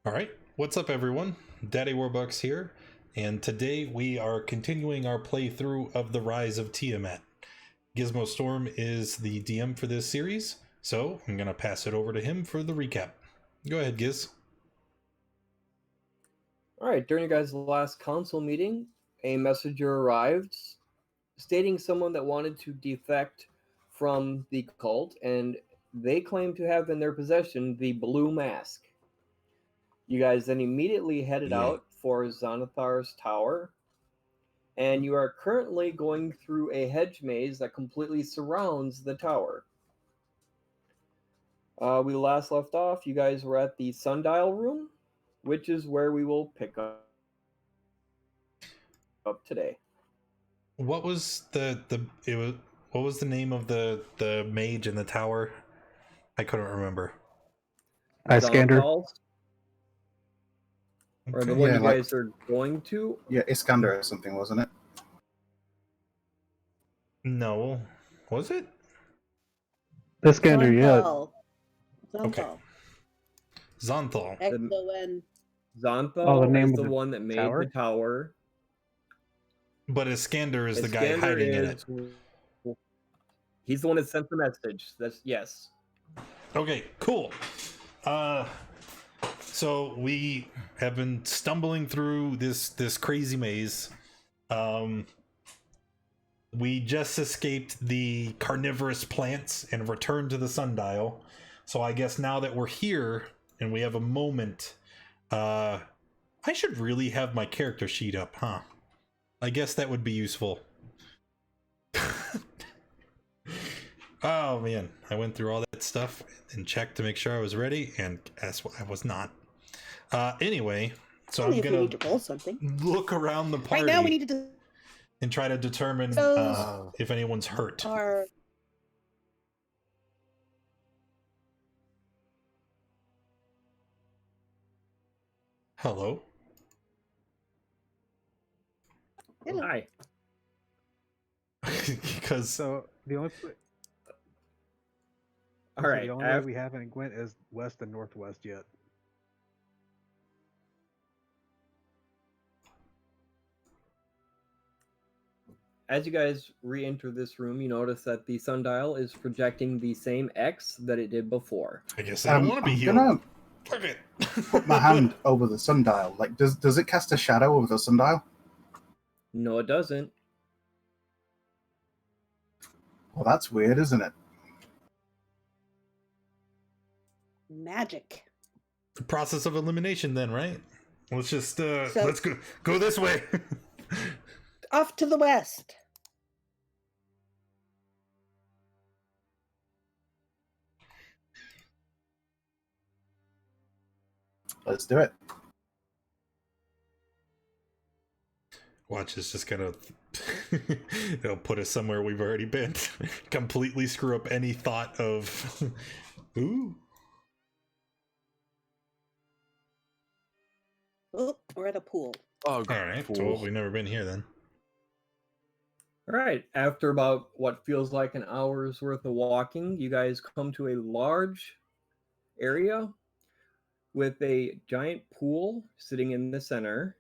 All right, what's up, everyone? Daddy Warbucks here, and today we are continuing our playthrough of The Rise of Tiamat. Gizmo Storm is the DM for this series, so I'm going to pass it over to him for the recap. Go ahead, Giz. Alright, during your guys' last council meeting, a messenger arrived stating someone that wanted to defect from the cult, and they claim to have in their possession the blue mask. You guys then immediately headed out for Xonthal's tower, and you are currently going through a hedge maze that completely surrounds the tower. We last left off, you guys were at the sundial room, which is where we will pick up today. What was what was the name of the mage in the tower? I couldn't remember. Iskander. Or the one you guys are going to? Yeah, Iskander or something, wasn't it? No. Was it? Iskander, yeah. Xonthal. Okay. Xonthal. X-O-N. Xonthal the name is of the the one that made tower? the tower. But Iskander is the guy Iskander hiding in it. He's the one that sent the message. That's yes. Okay, cool. So we have been stumbling through this crazy maze. We just escaped the carnivorous plants and returned to the sundial. So I guess now that we're here and we have a moment, I should really have my character sheet up, huh? I guess that would be useful. Oh man, I went through all that stuff and checked to make sure I was ready, and guess what? I was not. Anyway, so I'm gonna need to roll something. look around the party Right now we need to and try to determine if anyone's hurt. Hello. Hello. Hi. Because So the only All right. the only way we haven't went is west and northwest yet. As you guys re-enter this room, you notice that the sundial is projecting the same X that it did before. I guess I don't want to be I'm healed. gonna Fuck it. put my hand over the sundial. Like, does it cast a shadow over the sundial? No, it doesn't. Well, that's weird, isn't it? magic. The process of elimination, then, right? Let's just So- let's go this way. Off to the west. Let's do it. Watch, it's just gonna it'll put us somewhere we've already been. Completely screw up any thought of ooh. Oh, we're at a pool. Oh, All right, cool. so we've never been here then. All right. After about what feels like an hour's worth of walking, you guys come to a large area with a giant pool sitting in the center.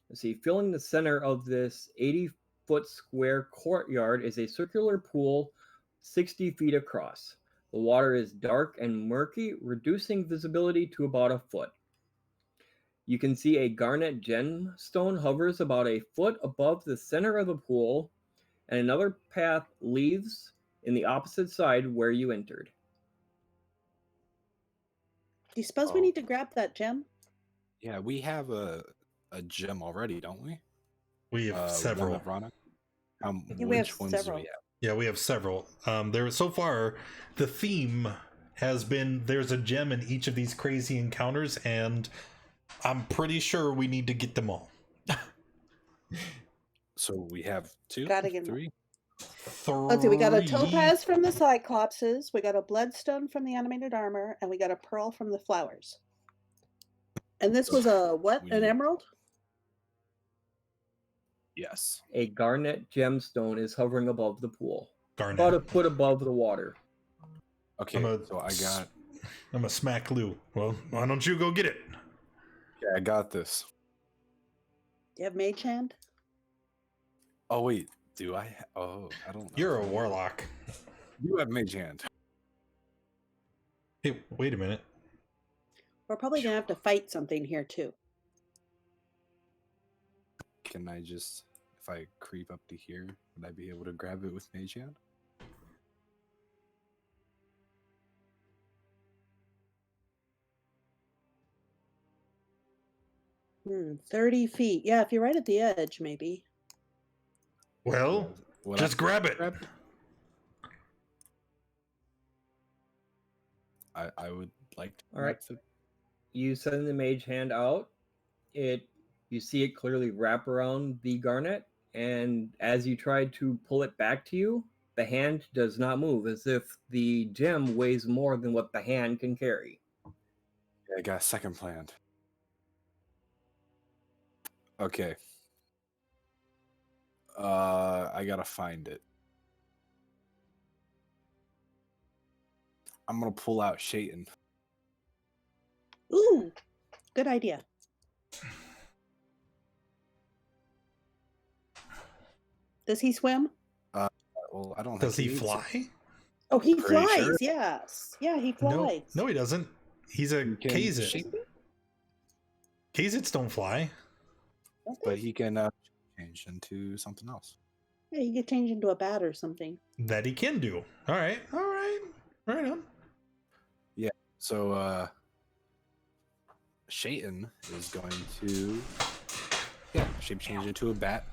Let's see, filling the center of this 80-foot square courtyard is a circular pool 60 feet across. The water is dark and murky, reducing visibility to about a foot. You can see a garnet gemstone hovers about a foot above the center of the pool, and another path leads in the opposite side where you entered. Do you suppose we need to grab that gem? Yeah, we have a gem already, don't we? We have One several. of Rana. Yeah, we have Which ones do several. we have? Yeah, we have several. There so far, the theme has been there's a gem in each of these crazy encounters, and I'm pretty sure we need to get them all. So we have two, Gotta get 'em. three. Let's see, we got a Three. topaz from the Cyclopses, we got a bloodstone from the animated armor, and we got a pearl from the flowers. And this was a what? An We- emerald? Yes. A garnet gemstone is hovering above the pool, Garnet. about a foot above the water. Okay, I'm a so I got I'm a smack Lou. Well, why don't you go get it? I got this. Do you have mage hand? Oh wait, do I? Oh, I don't know. You're a warlock. You have mage hand. Hey, wait a minute. We're probably gonna have to fight something here too. Can I just, if I creep up to here, would I be able to grab it with mage hand? 30 feet. Yeah, if you're right at the edge, maybe. Well, Would just I grab it. grab it? I would like to. All right. You send the mage hand out. You see it clearly wrap around the garnet, and as you try to pull it back to you, the hand does not move, as if the gem weighs more than what the hand can carry. I got a second planned. Okay. I gotta find it. I'm gonna pull out Shaitan. Ooh, good idea. Does he swim? Well, I don't. Does think he needs it. fly? Oh, he Pretty flies. sure. Yes. Yeah, he No, flies. no, he doesn't. He's a He can Kazit. shape it, Kazits don't fly. Don't but they? he can change into something else. Yeah, he could change into a bat or something. That he can do. All right, right on. So Shaitan is going to shape change into a bat.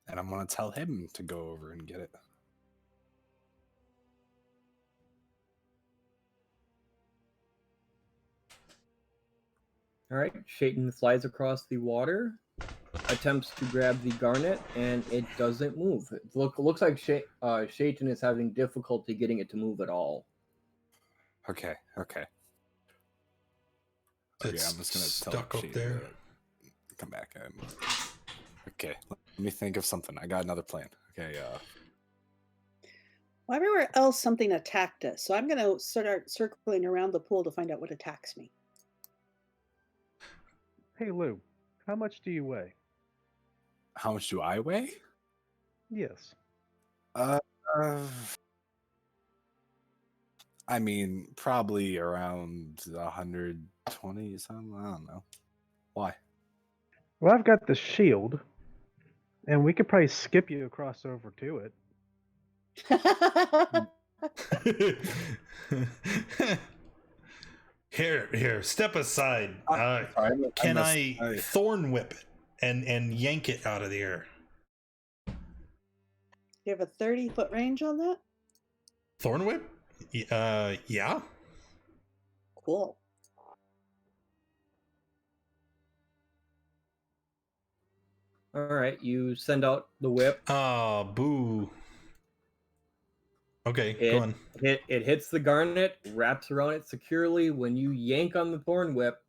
And I'm gonna tell him to go over and get it. All right, Shaitan flies across the water, attempts to grab the garnet, and it doesn't move. It looks like Shaitan is having difficulty getting it to move at all. Okay. It's I'm just gonna stuck tell up Shaitan there. to come back. Okay, let me think of something. I got another plan. Okay, Well, everywhere else, something attacked us. So I'm going to start circling around the pool to find out what attacks me. Hey Lou, how much do you weigh? how much do I weigh? Yes. I mean, probably around 120 something. I don't know. Why? Well, I've got the shield, and we could probably skip you across over to it. Here, step aside. Can I thorn whip it and yank it out of the air? You have a 30-foot range on that? Thorn whip? Yeah. Cool. All right, you send out the whip. Ah, boo. Okay, go on. It hits the garnet, wraps around it securely. When you yank on the thorn whip,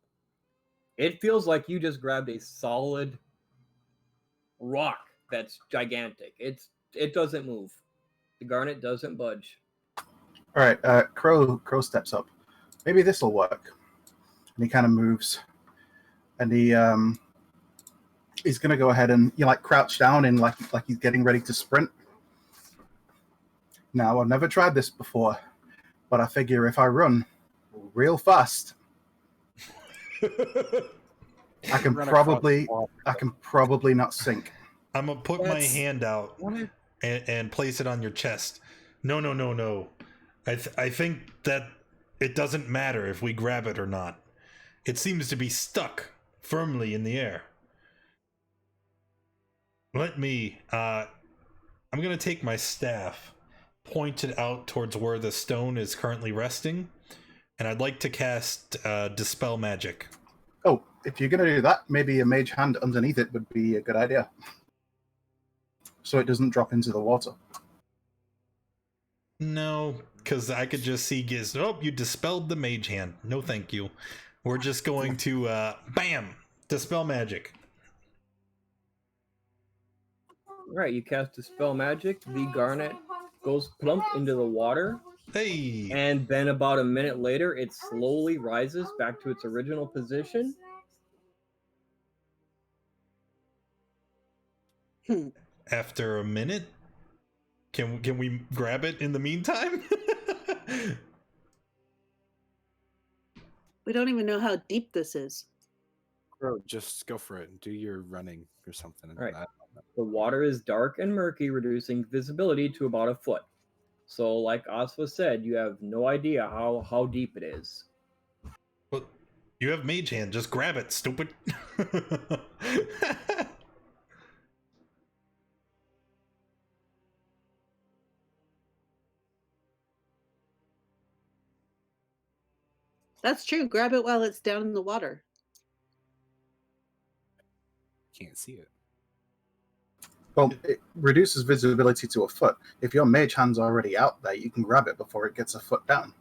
it feels like you just grabbed a solid rock that's gigantic. It doesn't move. The garnet doesn't budge. All right, Crow steps up. Maybe this will work. And he kind of moves, and he's gonna go ahead and crouch down and like he's getting ready to sprint. Now I've never tried this before, but I figure if I run real fast, I can probably not sink. I'm gonna put my hand out and place it on your chest. No. I think that it doesn't matter if we grab it or not. It seems to be stuck firmly in the air. Let me. I'm gonna take my staff, point it out towards where the stone is currently resting, and I'd like to cast Dispel Magic. Oh, if you're going to do that, maybe a mage hand underneath it would be a good idea. So it doesn't drop into the water. No, because I could just see Giz. Oh, you dispelled the mage hand. No, thank you. We're just going to, bam, Dispel Magic. All right, you cast Dispel Magic. The garnet goes plump into the water. Hey. And then about a minute later, it slowly rises back to its original position. After a minute, can we grab it in the meantime? We don't even know how deep this is. Crow, just go for it. Do your running or something. All right. The water is dark and murky, reducing visibility to about a foot. So, like Aswa said, you have no idea how deep it is. Well, you have mage hand. Just grab it, stupid. That's true. Grab it while it's down in the water. Can't see it. Well, it reduces visibility to a foot. If your mage hand's already out there, you can grab it before it gets a foot down.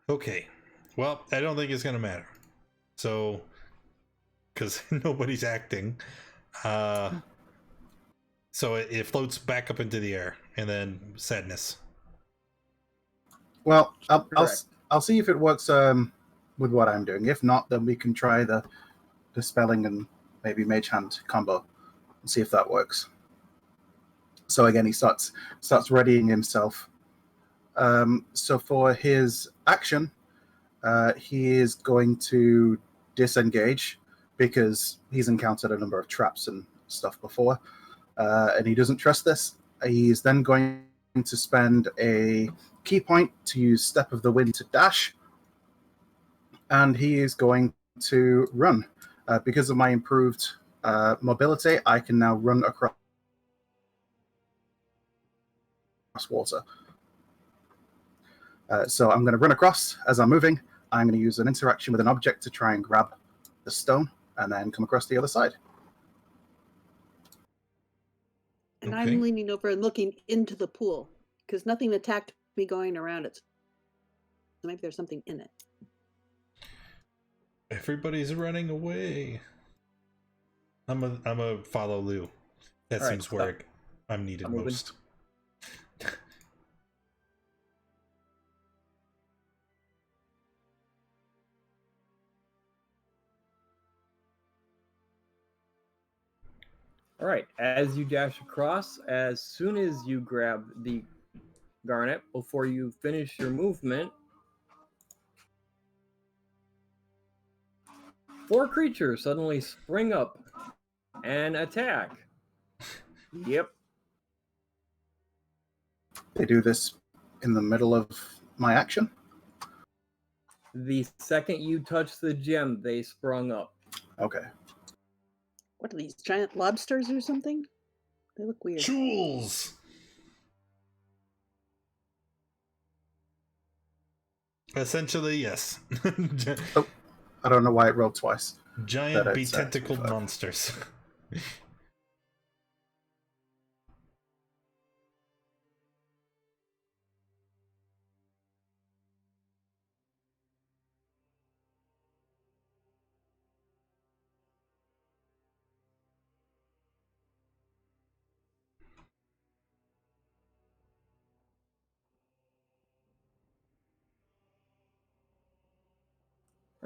Okay. Well, I don't think it's gonna matter. So, because nobody's acting, so it floats back up into the air, and then sadness. Well, I'll Correct. I'll see if it works with what I'm doing. If not, then we can try the spelling and maybe mage hand combo and see if that works. So again, he starts readying himself. So for his action, he is going to disengage because he's encountered a number of traps and stuff before, and he doesn't trust this. He's then going to spend a key point to use Step of the Wind to dash, and he is going to run. Because of my improved mobility, I can now run across water. So I'm going to run across as I'm moving. I'm going to use an interaction with an object to try and grab the stone and then come across the other side. And Okay. I'm leaning over and looking into the pool because nothing attacked me going around it. So maybe there's something in it. Everybody's running away. I'm a follow Lou. That All right, seems where I'm needed moving. most. All right, as you dash across, as soon as you grab the garnet, before you finish your movement, 4 creatures suddenly spring up and attack. Yep. They do this in the middle of my action. The second you touch the gem, they sprung up. Okay. What are these, giant lobsters or something? They look weird. Jewels. Essentially, yes. I don't know why it rolled twice. Giant But it's, be-tentacled 25. monsters.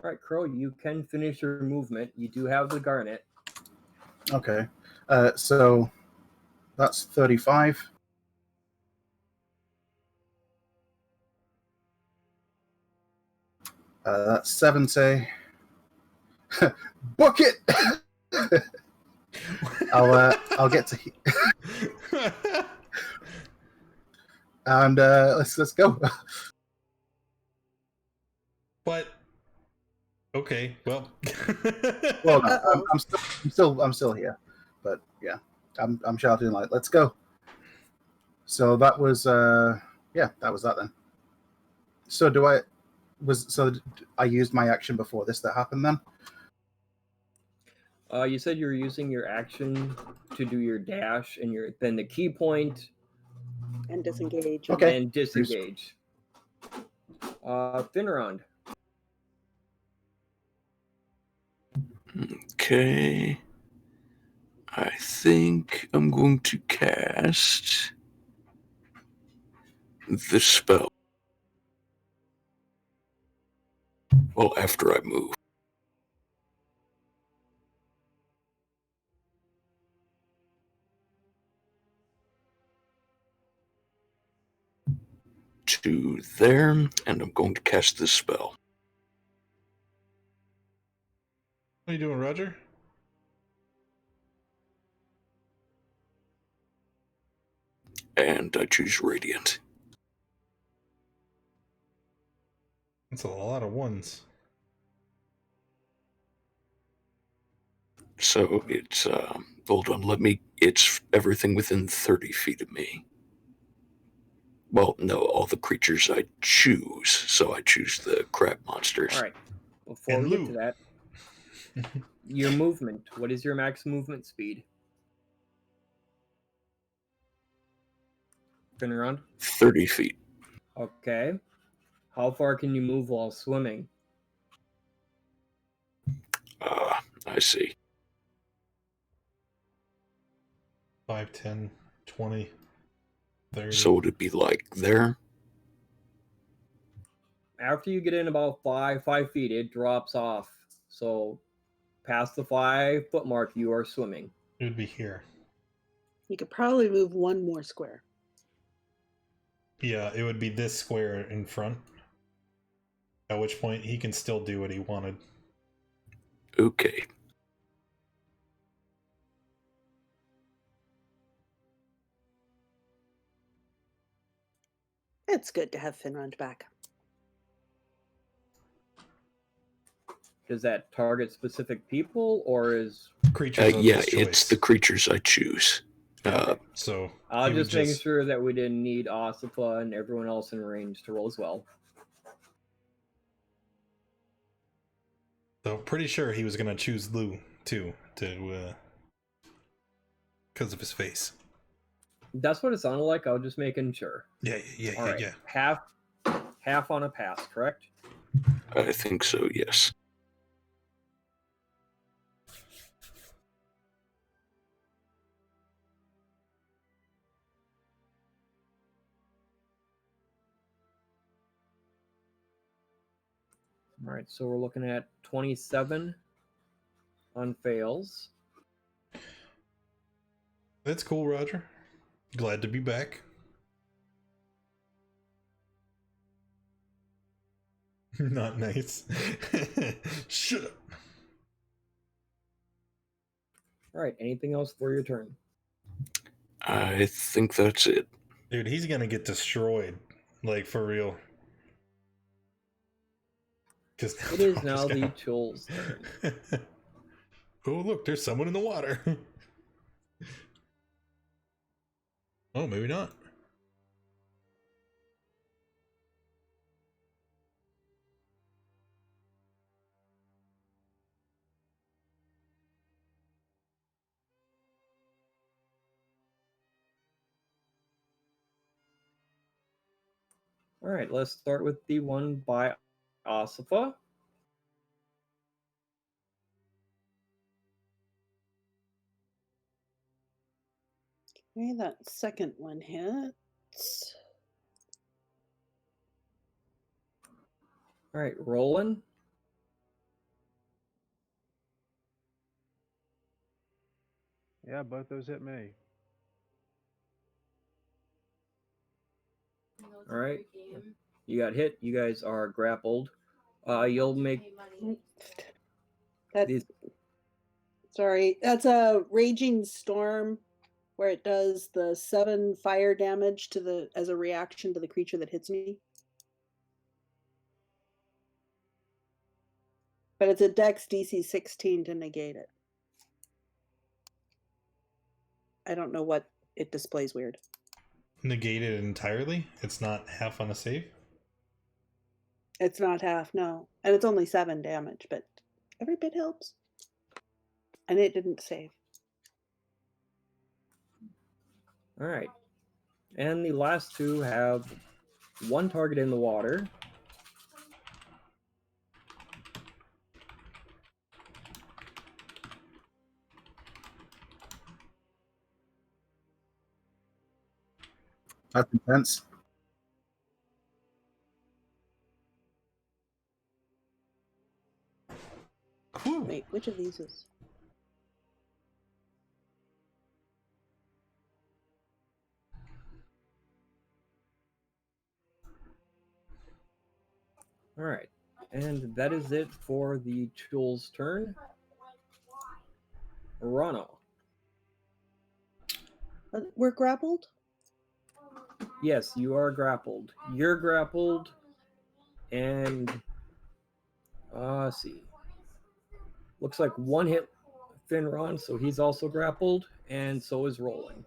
All right, Crow, you can finish your movement. You do have the garnet. Okay. So that's 35. That's 70. Book it! I'll get to and let's go. But okay, well. Well, no, I'm still here, but yeah, I'm shouting like, let's go. So that was that was that then. So I used my action before this that happened then? You said you were using your action to do your dash and then the key point And disengage. Okay. and disengage. Fin round. Okay. I think I'm going to cast the spell. Well, after I move. To there, and I'm going to cast this spell. What are you doing, Roger? And I choose Radiant. That's a lot of ones. So it's, hold on, it's everything within 30 feet of me. Well, no, all the creatures I choose. So I choose the crab monsters. All right. Before And we get to Lou. that, your movement. What is your max movement speed? Turn around. 30 feet. Okay. How far can you move while swimming? I see. 5, 10, 20, 30. So would it be like there? After you get in about 5 feet, it drops off. So past the 5-foot mark, you are swimming. It would be here. You could probably move one more square. Yeah, it would be this square in front. At which point he can still do what he wanted. Okay. It's good to have Finrond back. Does that target specific people or is... Creatures of Yeah, his choice. it's the creatures I choose. So I'll he would just make sure that we didn't need Ossifa and everyone else in range to roll as well. So pretty sure he was gonna choose Lou too, to because of his face. That's what it sounded like. I was just making sure. Yeah. All right. Half on a pass, correct? I think so, yes. All right, so we're looking at 27 on fails. That's cool, Roger. Glad to be back. Not nice. Shut up. All right, anything else for your turn? I think that's it. Dude, he's gonna get destroyed. Like, for real. It is now the Chul's turn. Oh, look, there's someone in the water. Oh, maybe not. All right, let's start with the one by Ossifa. Okay, that second one hits. All right, Roland. Yeah, both those hit me. All right, you got hit. You guys are grappled. You'll make That, these. sorry, that's a raging storm where it does the 7 fire damage to the as a reaction to the creature that hits me. But it's a Dex DC 16 to negate it. I don't know what it displays weird. Negate it entirely? It's not half on a save? It's not half, no. And it's only 7 damage, but every bit helps. And it didn't save. All right, and the last two have one target in the water. That's intense. Whew. Wait, which of these is? All right, and that is it for the Chul's turn. Rano. We're grappled? Yes, you are grappled. You're grappled, and let's see. Looks like one hit Finron, so he's also grappled, and so is Rolling.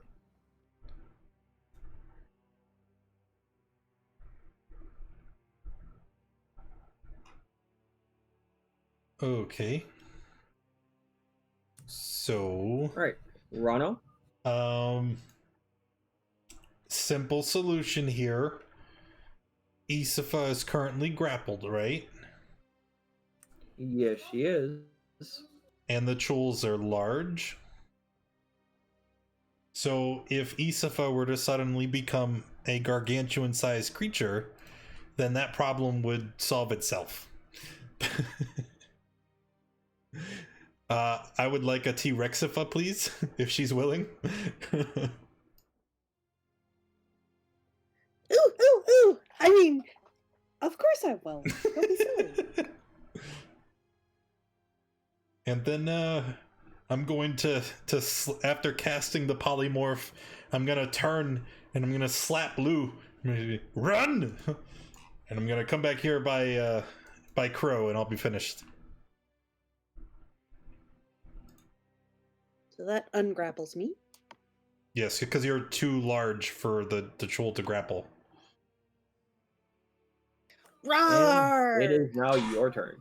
Okay. So, All right, Rano. Simple solution here. Isifa is currently grappled, right? Yes, she is. And the Chuls are large. So if Isifa were to suddenly become a gargantuan-sized creature, then that problem would solve itself. I would like a T-Rexifa, please, if she's willing. Ooh, ooh, ooh! I mean, of course I will. Don't be silly. And then I'm going to after casting the polymorph, I'm gonna turn and I'm gonna slap Lou. Run! And I'm gonna come back here by Crow, and I'll be finished. So that ungrapples me. Yes, because you're too large for the Chul to grapple. Roar! And it is now your turn.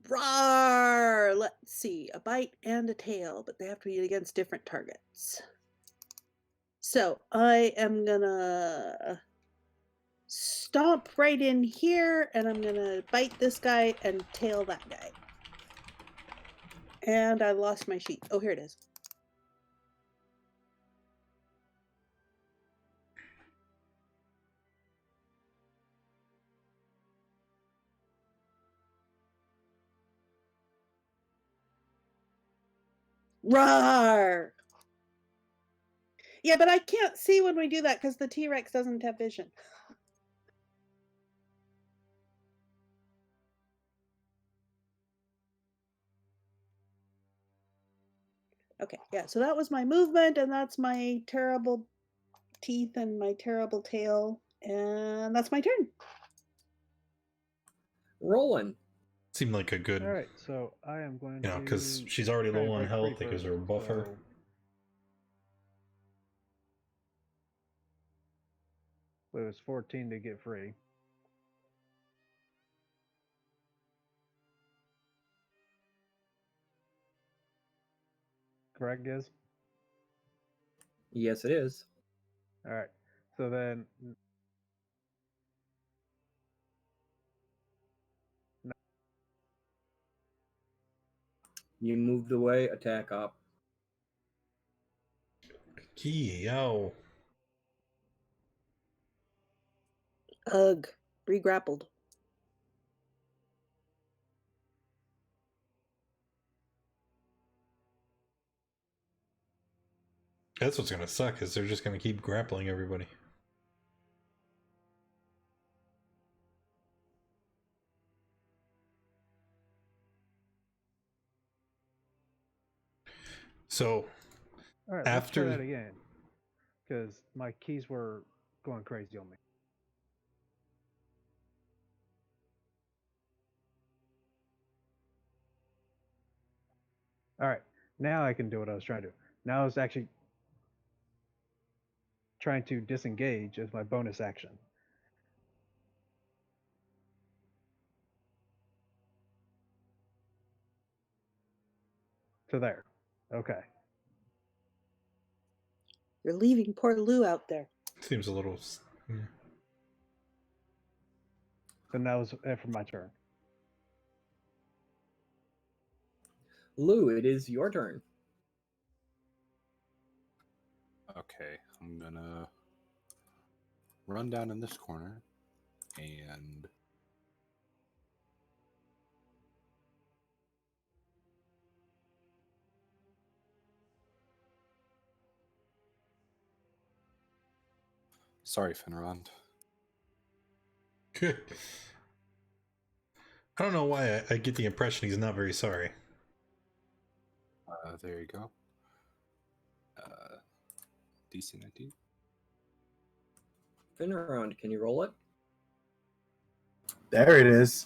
Roar! Let's see. A bite and a tail, but they have to be against different targets. So I am gonna stomp right in here, and I'm gonna bite this guy and tail that guy. And I lost my sheet. Oh, here it is. Roar! Yeah, but I can't see when we do that because the T-Rex doesn't have vision. Okay, yeah, so that was my movement, and that's my terrible teeth and my terrible tail, and that's my turn. Rolling. Seemed like a good, All right, so I am going you know, to. because she's already try and low on break health. free It gives her a first, buffer. so- It was 14 to get free. Correct, Giz? Yes, it is. All right. So then You moved away, attack up. Yo. Ugh, re-grappled. That's what's gonna suck, is they're just gonna keep grappling everybody. So all right, after let's try that again, because my keys were going crazy on me. All right, now I can do what I was trying to do. Now I was actually trying to disengage as my bonus action. To there. Okay. You're leaving poor Lou out there. seems a little. So now it's it for my turn. Lou, it is your turn. Okay, I'm gonna run down in this corner and sorry, Finrond. Good. I don't know why I get the impression he's not very sorry. There you go. DC 19. Finrond, can you roll it? There it is.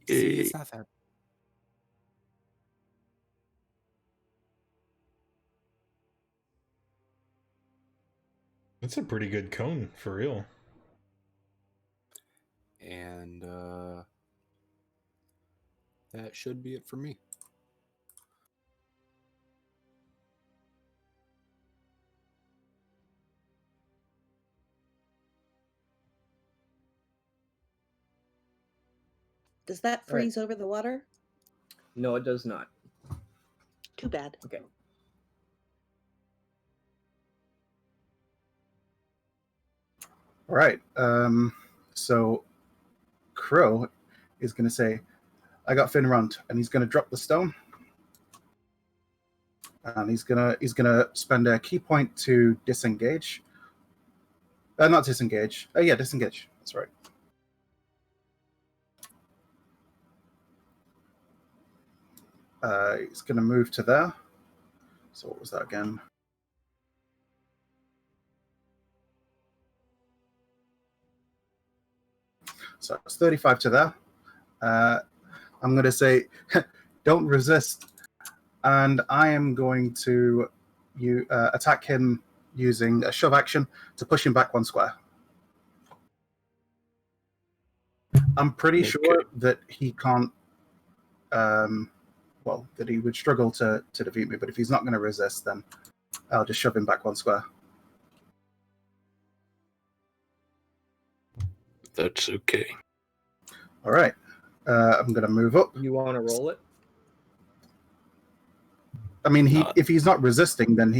See, it's not that. It's a pretty good cone, for real. And that should be it for me. Does that All right. freeze over the water? No, it does not. Too bad. Okay. All right. So Crow is going to say, "I got Finrond," and he's going to drop the stone, and he's gonna spend a key point to disengage. Not disengage. Oh yeah, disengage. That's right. He's going to move to there. So what was that again? So it's 35 to there. I'm going to say, don't resist. And I am going to attack him using a shove action to push him back 1 square. I'm pretty sure that he can't, that he would struggle to defeat me. But if he's not going to resist, then I'll just shove him back 1 square. That's okay. All right. I'm going to move up. You want to roll it? I mean, if he's not resisting, then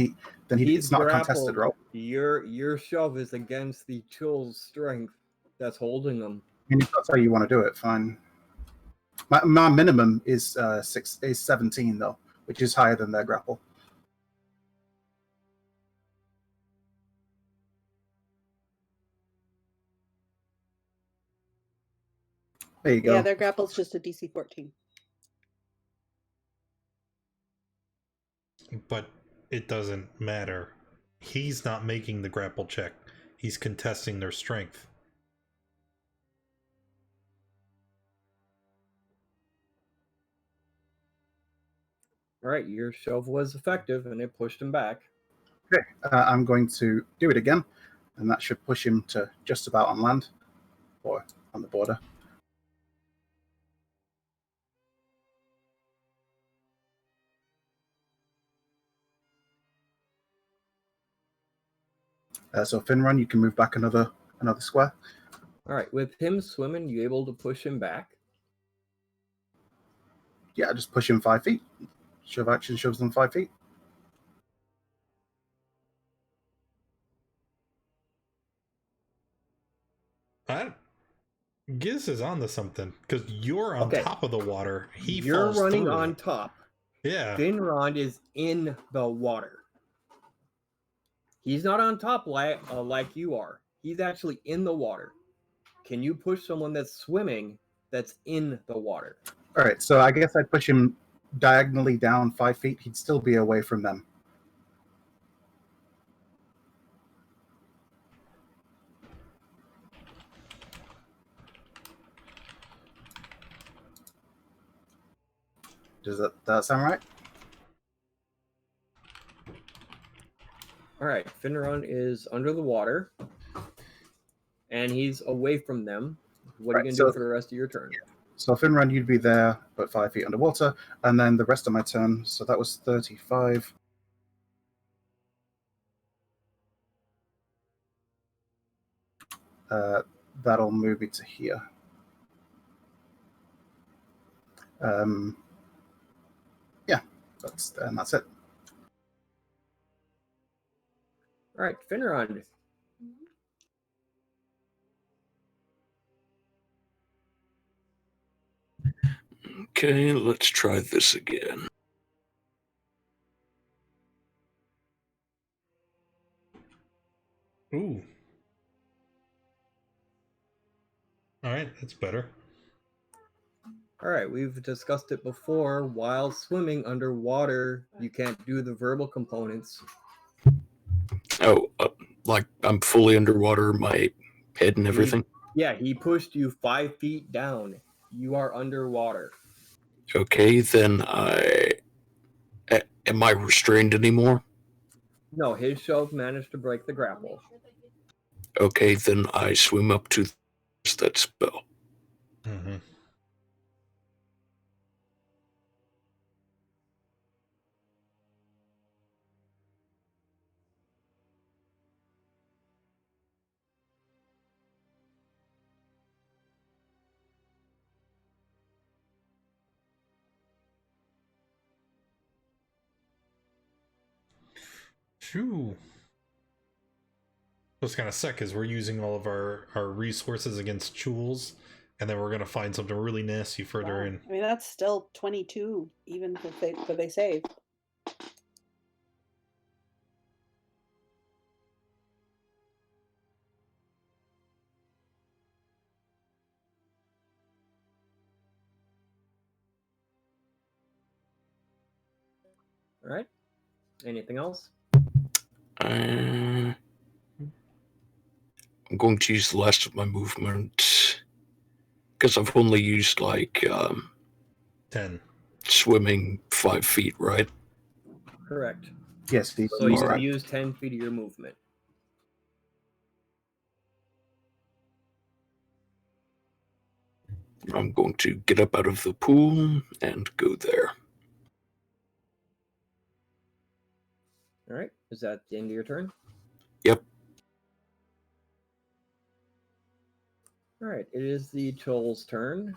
it's not a grappled. contested roll. Your shove is against the chill's strength that's holding him. I mean, if that's how you want to do it, fine. My minimum is 17 though, which is higher than their grapple. There you go. Yeah, their grapple's just a DC 14. But it doesn't matter. He's not making the grapple check. He's contesting their strength. All right, your shove was effective, and it pushed him back. Okay, I'm going to do it again, and that should push him to just about on land, or on the border. So Finrun, you can move back another square. All right, with him swimming, you able to push him back? Yeah, just push him 5 feet. Shove action shoves them 5 feet. Giz is onto something because you're on top of the water. You're falls running through. on top. Yeah. Finrond is in the water. He's not on top like you are. He's actually in the water. Can you push someone that's swimming that's in the water? All right, so I guess I'd push him diagonally down 5 feet. He'd still be away from them. Does that sound right? All right, Finrond is under the water, and he's away from them. What are you going to do for the rest of your turn? So Finrun, you'd be there, but 5 feet underwater, and then the rest of my turn. So that was 35. That'll move me to here. Yeah, that's it. All right, Finrod. Okay, let's try this again. Ooh. All right, that's better. All right, we've discussed it before. While swimming underwater, you can't do the verbal components. Oh, like I'm fully underwater, my head and everything? Yeah, he pushed you 5 feet down. You are underwater. Okay, then am I restrained anymore? No, his shove managed to break the grapple. Okay, then I swim up to that spell. Mm-hmm. Shoo. What's kind of sick is we're using all of our resources against Chules, and then we're gonna find something really nasty further Wow. in. I mean, that's still 22, even if they save. All right. Anything else? I'm going to use the last of my movement because I've only used like 10. swimming 5 feet, right? Correct. Yes, Steve. So you Alright. use 10 feet of your movement. I'm going to get up out of the pool and go there. All right. Is that the end of your turn? Yep. All right. It is the Troll's turn.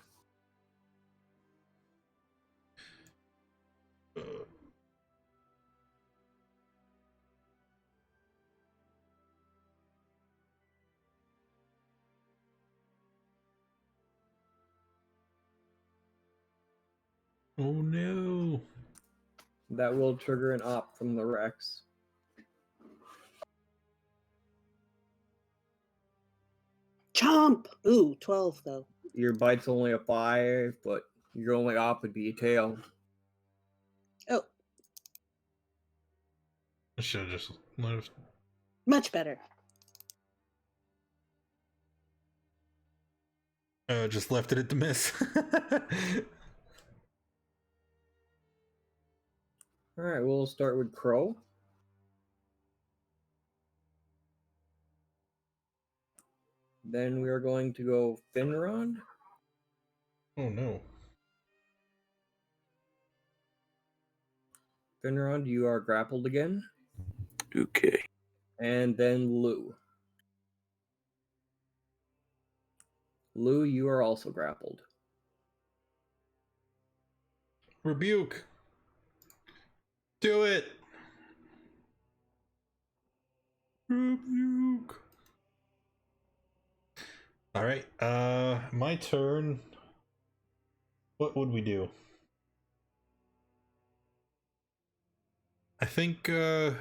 Oh no. That will trigger an op from the Rex. Chomp! Ooh, 12 though. Your bite's only a 5, but your only op would be a tail. Oh, I should have just lived. much better. Just left it at the miss. All right. We'll start with Crow. Then we are going to go Finrod. Oh no. Finrod, you are grappled again. Okay. And then Lou. Lou, you are also grappled. Rebuke. Do it. Rebuke. All right. My turn. What would we do? I think we're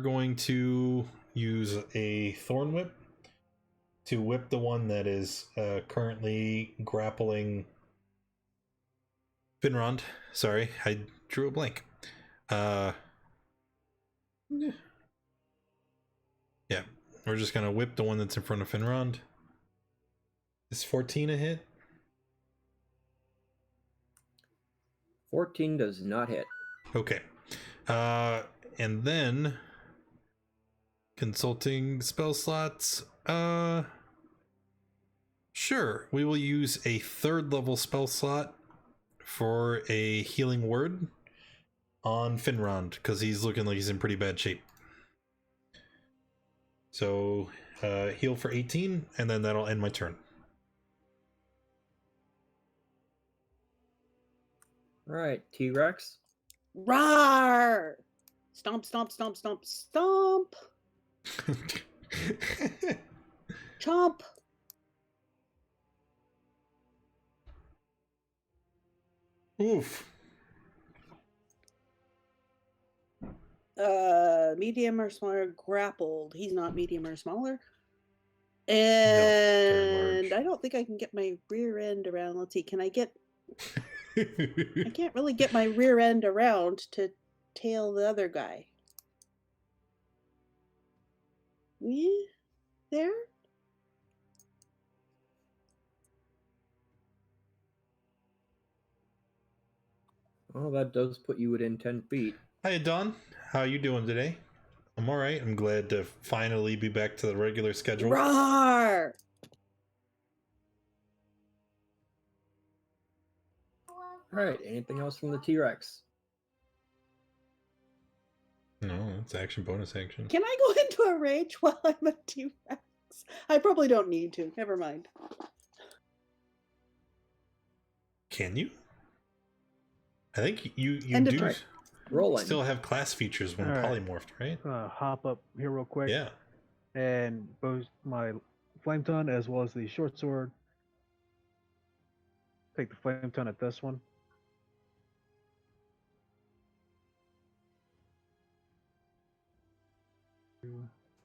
going to use a thorn whip to whip the one that is currently grappling Finrond. Sorry, I drew a blank. Yeah, we're just gonna whip the one that's in front of Finrond. Is 14 a hit? 14 does not hit. Okay. And then consulting spell slots. Sure. We will use a 3rd level spell slot for a healing word on Finrond because he's looking like he's in pretty bad shape. So heal for 18, and then that'll end my turn. All right, T-Rex. Rawr! Stomp, stomp, stomp, stomp, stomp. Chomp. Oof. Medium or smaller grappled. He's not medium or smaller. very And large. I don't think I can get my rear end around. Let's see. Can I get... I can't really get my rear end around to tail the other guy. Yeah, there? Well, that does put you within 10 feet. Hi, Don. How you doing today? I'm all right. I'm glad to finally be back to the regular schedule. Roar! All right, anything else from the T-Rex? No, it's action, bonus action. Can I go into a rage while I'm a T-Rex? I probably don't need to. Never mind. Can you? I think you End of do turn. Rolling. still have class features when All right. polymorphed, right? Hop up here real quick. Yeah. And both my flame ton as well as the short sword. Take the flame ton at this one.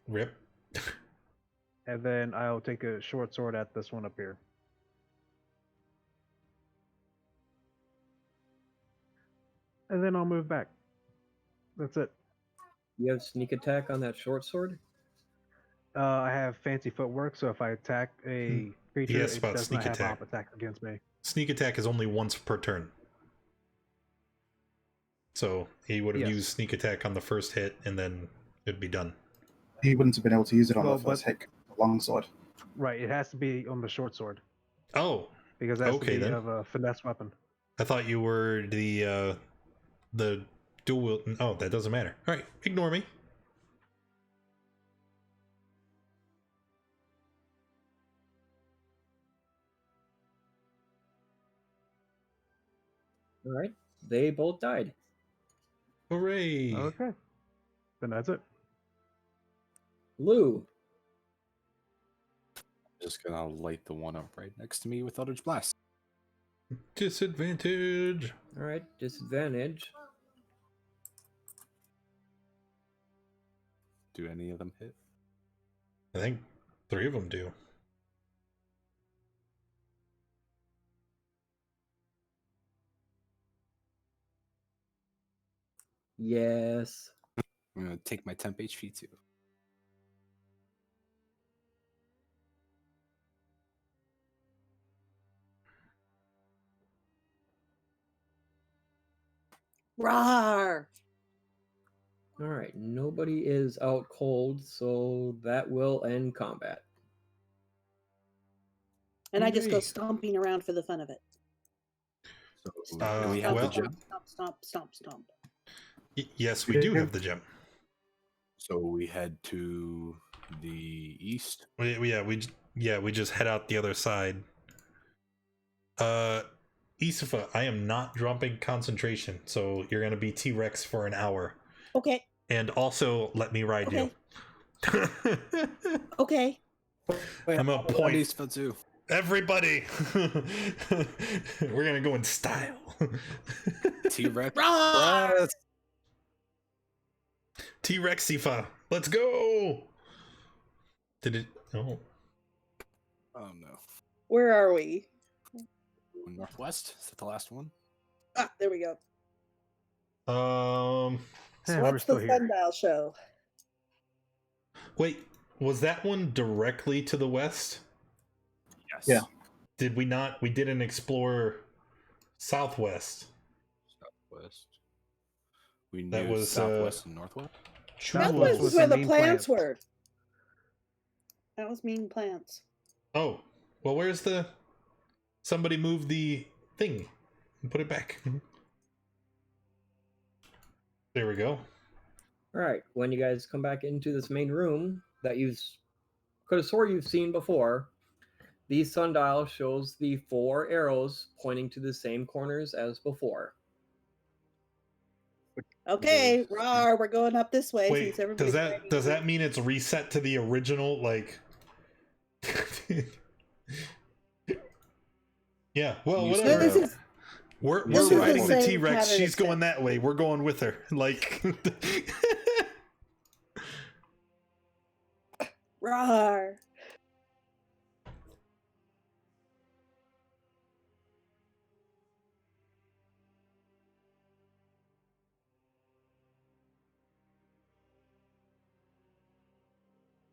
Rip. And then I'll take a short sword at this one up here. And then I'll move back. That's it. You have sneak attack on that short sword? I have fancy footwork, so if I attack a creature, asked it about does sneak not have attack. op attacks against me. Sneak attack is only once per turn. So he would have Yes. used sneak attack on the first hit, and then it'd be done. He wouldn't have been able to use it on Well, the first but- hit. Longsword. Right, it has to be on the short sword Oh, because that's Okay, to be then. of a finesse weapon. I thought you were the dual wield. Oh, that doesn't matter. All right, ignore me. All right, they both died. Hooray! Okay, then that's it. Lou, Just gonna light the one up right next to me with Eldritch Blast. Disadvantage. all right, disadvantage. Do any of them hit? I think 3 of them do. Yes. I'm gonna take my temp HP too. Roar! All right, nobody is out cold, so that will end combat. And I just go Hooray. stomping around for the fun of it. So Uh, do we have well- the gem? Stomp, stomp, stomp, stomp. Yes, we do have the gem. So we head to the east. We just head out the other side. Isifa, I am not dropping concentration, so you're gonna be T-Rex for an hour. Okay, And also, let me ride you. okay. I'm a point. East too. Everybody, we're gonna go in style. T-Rex. Roar! T-Rexifa, let's go. Did it? Oh, Oh no. Where are we? Northwest. Is that the last one? Ah, there we go. um. So Yeah, we're what's still the here. sundial show? Wait, was that one directly to the west? Yes. Yeah. Did we not? We didn't explore southwest. Southwest. We That knew was, southwest and northwest. Southwest was is where the the main plants plant. were. That was mean plants. Oh, well, where's the? Somebody move the thing and put it back. There we go. All right, when you guys come back into this main room that you could have swore you've seen before, the sundial shows the 4 arrows pointing to the same corners as before. Okay, rawr, we're going up this way Wait, since everybody's does that mean it's reset to the original like? Yeah. Well, You whatever. This is We're this is the riding the same T-Rex. pattern She's as going that. that way. We're going with her. Like. rawr.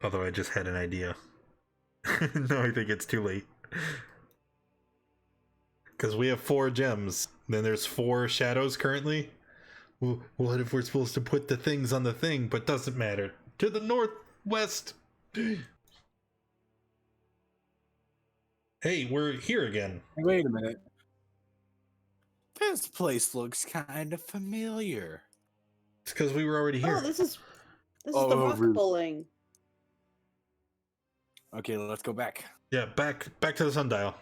Although I just had an idea. No, I think it's too late. Because we have 4 gems. Then there's 4 shadows currently. Well, what if we're supposed to put the things on the thing, but doesn't matter? To the northwest. Hey, we're here again. Wait a minute. This place looks kind of familiar. It's because we were already here. Oh, this is the Oh, rock really? bowling. Okay, let's go back. Yeah, back to the sundial.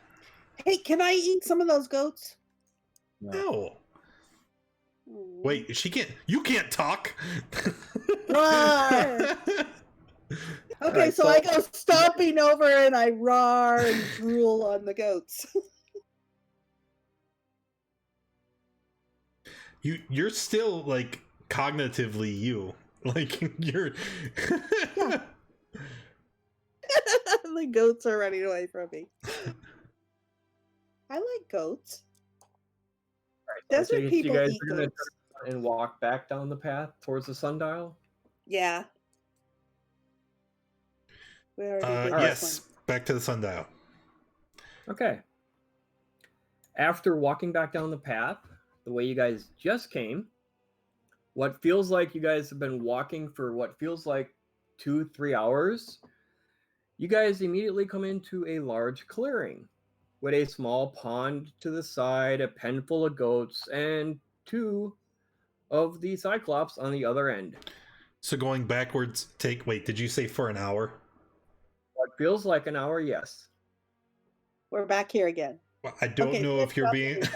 Hey, can I eat some of those goats? No. Mm. Wait, she can't. You can't talk. Rawr. Okay, Right, so I go stomping over and I roar and drool on the goats. You're still like cognitively you. Like you're. Yeah. The goats are running away from me. I like goats. So I Desert take it people you guys eat are gonna goats. turn and walk back down the path towards the sundial. Yeah. We already did this Yes, back to the sundial. Okay. After walking back down the path, the way you guys just came, what feels like you guys have been walking for what feels like 2-3 hours, you guys immediately come into a large clearing with a small pond to the side, a pen full of goats, and 2 of the cyclops on the other end. So going backwards, wait, did you say for an hour? What feels like an hour, yes. We're back here again. Well, I don't Okay, know let's if you're drop being. every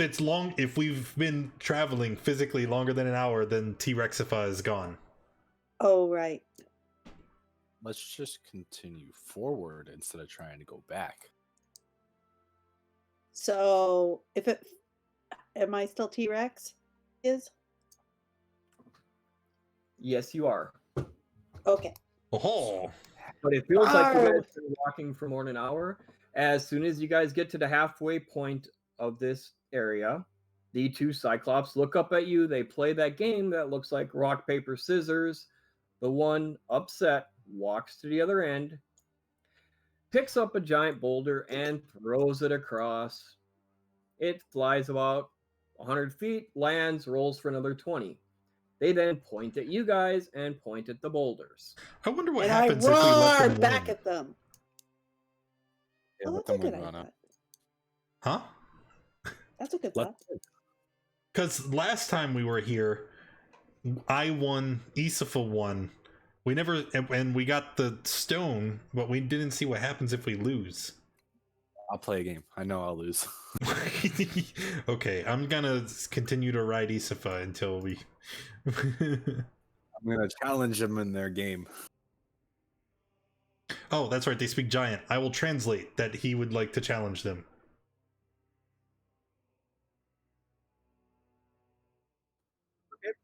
time. If we've been traveling physically longer than an hour, then T-Rexify is gone. Oh, right. Let's just continue forward instead of trying to go back. So, am I still T-Rex? Yes, you are. Okay. Oh, But it feels like you guys Arr! have been walking for more than an hour. As soon as you guys get to the halfway point of this area, the 2 cyclops look up at you. They play that game that looks like rock, paper, scissors. The one upset walks to the other end, picks up a giant boulder, and throws it across. It flies about 100 feet, lands, rolls for another 20. They then point at you guys and point at the boulders. I wonder what And happens I if we let roar them back win. at them. Yeah, Oh, let that's a them good win, Rana. idea. Huh? That's a good Let- thought. Because last time we were here, I won, Isifa won. We never, and we got the stone, but we didn't see what happens if we lose. I'll play a game. I know I'll lose. Okay, I'm gonna continue to ride Isifa until we. I'm gonna challenge them in their game. Oh, that's right. They speak giant. I will translate that he would like to challenge them.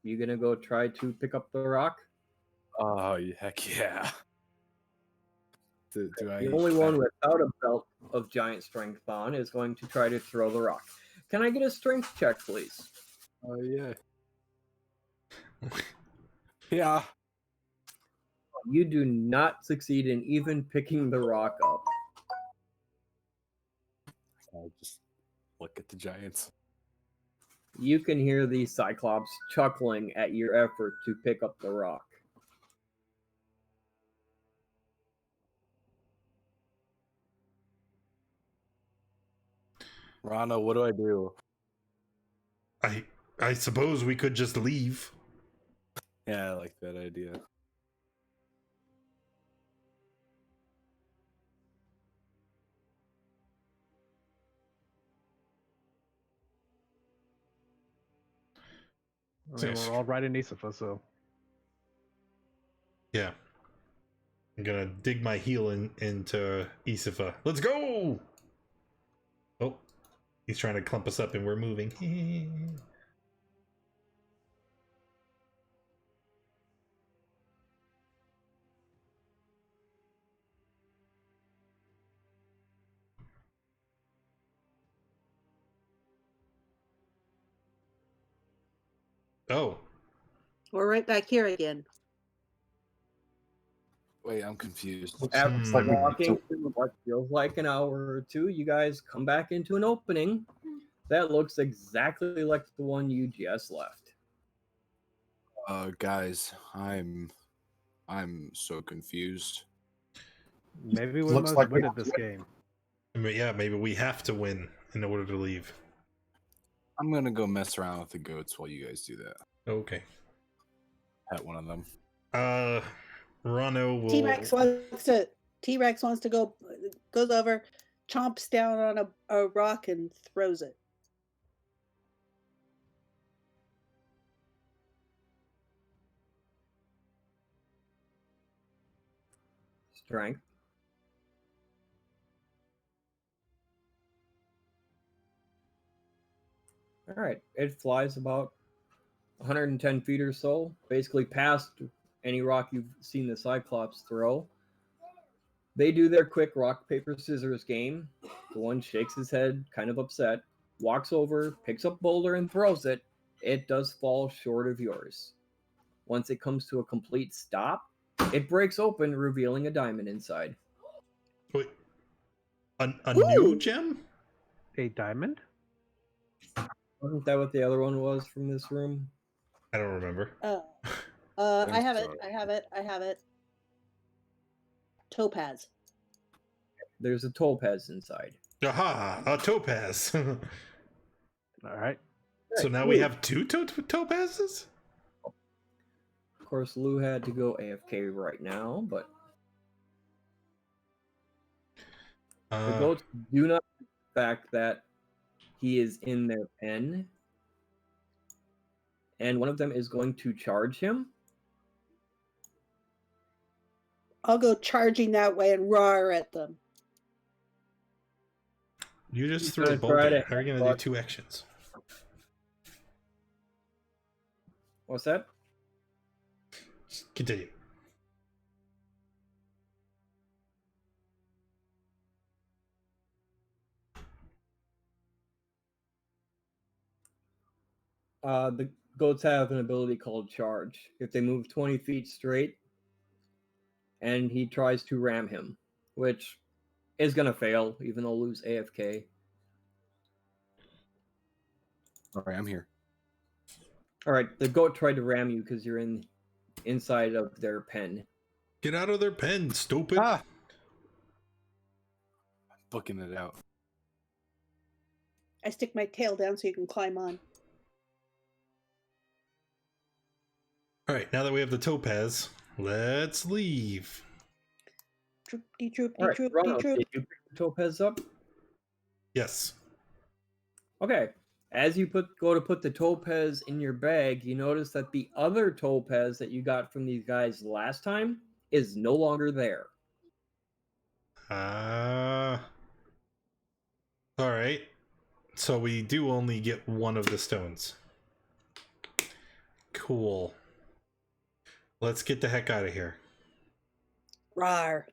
You gonna go try to pick up the rock? Oh, heck yeah. Do I The only one without a belt of giant strength on is going to try to throw the rock. Can I get a strength check, please? Oh, yeah. Yeah. You do not succeed in even picking the rock up. I'll just look at the giants. You can hear the cyclops chuckling at your effort to pick up the rock. Rana, what do I do? I suppose we could just leave. Yeah, I like that idea. I mean, we're all right in Isifa, so Yeah. I'm gonna dig my heel into Isifa. Let's go! Oh, he's trying to clump us up and we're moving. Oh, We're right back here again. Wait, I'm confused. After Looks like we- walking through what feels like an hour or two, you guys come back into an opening that looks exactly like the one you just left. Guys, I'm so confused. maybe we Looks must like win we- at this game. I mean, yeah, maybe we have to win in order to leave. I'm gonna go mess around with the goats while you guys do that. Okay. At one of them. Rano will. T-Rex wants to go, goes over, chomps down on a rock and throws it. Strength. All right. It flies about 110 feet or so, basically past any rock you've seen the Cyclops throw. They do their quick rock, paper, scissors game. The one shakes his head, kind of upset, walks over, picks up boulder, and throws it. It does fall short of yours. Once it comes to a complete stop, it breaks open, revealing a diamond inside. Wait. A new Ooh. gem? A diamond? Wasn't that what the other one was from this room? I don't remember. I have it. so. I have it. Topaz. There's a topaz inside. Aha! A topaz! So All right. now we have two topazes? Of course, Lou had to go AFK right now, but the goats do not like the fact that he is in their pen. And one of them is going to charge him. I'll go charging that way and roar at them. You just He's threw a gonna try boulder. to How are you going to do 2 actions? What's that? Just continue. The goats have an ability called charge. If they move 20 feet straight and he tries to ram him, which is going to fail, even though Lou's AFK. All right, I'm here. All right, the goat tried to ram you because you're inside of their pen. Get out of their pen, stupid! Ah! I'm booking it out. I stick my tail down so you can climb on. Alright, now that we have the topaz, let's leave. Troopty troopty All right, troopty Ronald, troop. did you pick the topaz up? Yes. Okay. As you go to put the topaz in your bag, you notice that the other topaz that you got from these guys last time is no longer there. Alright. So we do only get one of the stones. Cool. Let's get the heck out of here. Rawr.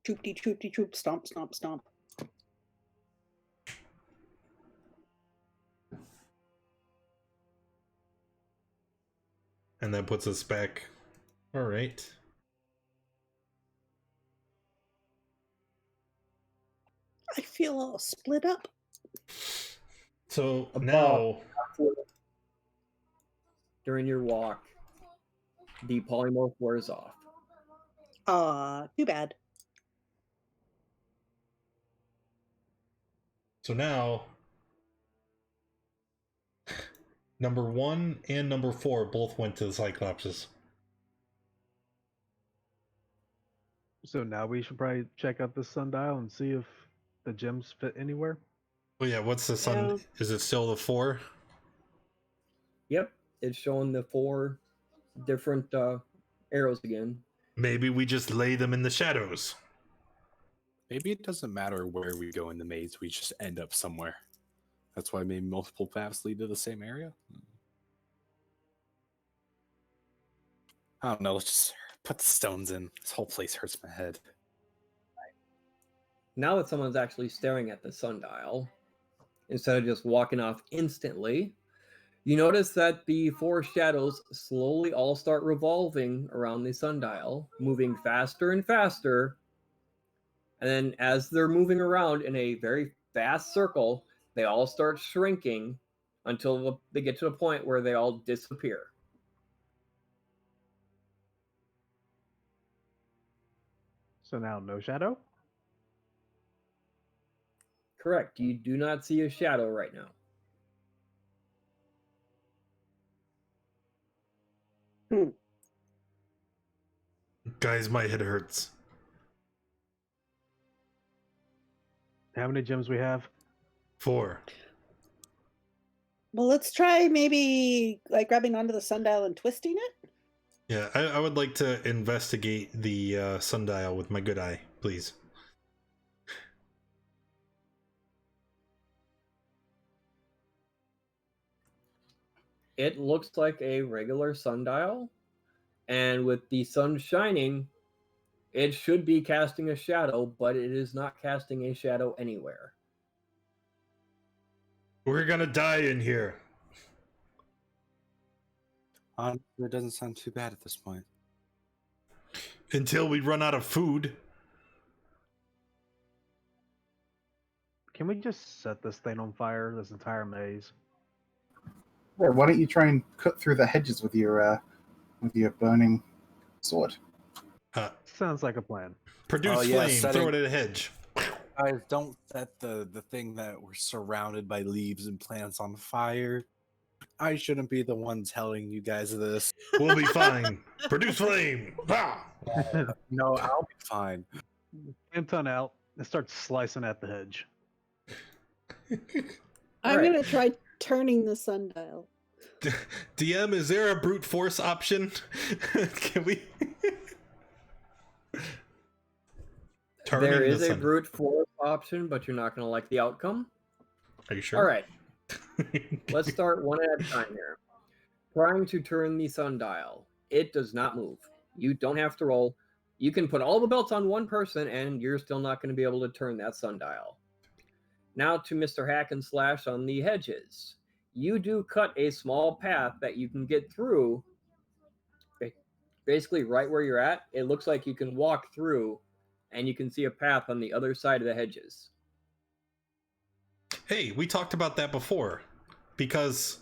Troopty troopty troop. Stomp stomp stomp. And that puts us back. Alright. I feel all split up. So now During your walk, the polymorph wears off. Too bad. So now number 1 and number 4 both went to the Cyclopses. So now we should probably check out the sundial and see if the gems fit anywhere. Oh yeah, what's the sun? Yeah. Is it still the 4? Yep. it's showing the 4 different arrows again. Maybe we just lay them in the shadows. Maybe it doesn't matter where we go in the maze, we just end up somewhere. That's why maybe multiple paths lead to the same area? I don't know, let's just put the stones in. This whole place hurts my head. Now that someone's actually staring at the sundial, instead of just walking off instantly, you notice that the 4 shadows slowly all start revolving around the sundial, moving faster and faster. And then as they're moving around in a very fast circle, they all start shrinking until they get to the point where they all disappear. So now no shadow? Correct. You do not see a shadow right now. Guys, my head hurts. How many gems we have? 4. Well, let's try maybe like grabbing onto the sundial and twisting it. Yeah, I would like to investigate the sundial with my good eye, please. It looks like a regular sundial, and with the sun shining, it should be casting a shadow, but it is not casting a shadow anywhere. We're gonna die in here. Honestly, it doesn't sound too bad at this point. Until we run out of food. Can we just set this thing on fire, this entire maze? Yeah, why don't you try and cut through the hedges with your burning sword? Sounds like a plan. Produce Oh, yeah, flame, setting- throw it at a hedge. Guys, don't set the thing that we're surrounded by leaves and plants on fire. I shouldn't be the one telling you guys this. We'll be fine. Produce flame. Bah! No, I'll be fine. Anton out and start slicing at the hedge. I'm Right. gonna try turning the sundial. DM, is there a brute force option? Can we? Turning There the is a sun- brute force option, but you're not going to like the outcome. Are you sure? All right, let's start one at a time here. Trying to turn the sundial. It does not move. You don't have to roll. You can put all the belts on one person, and you're still not going to be able to turn that sundial. Now to Mr. Hack and Slash on the hedges. You do cut a small path that you can get through. Basically, right where you're at, it looks like you can walk through, and you can see a path on the other side of the hedges. Hey, we talked about that before. Because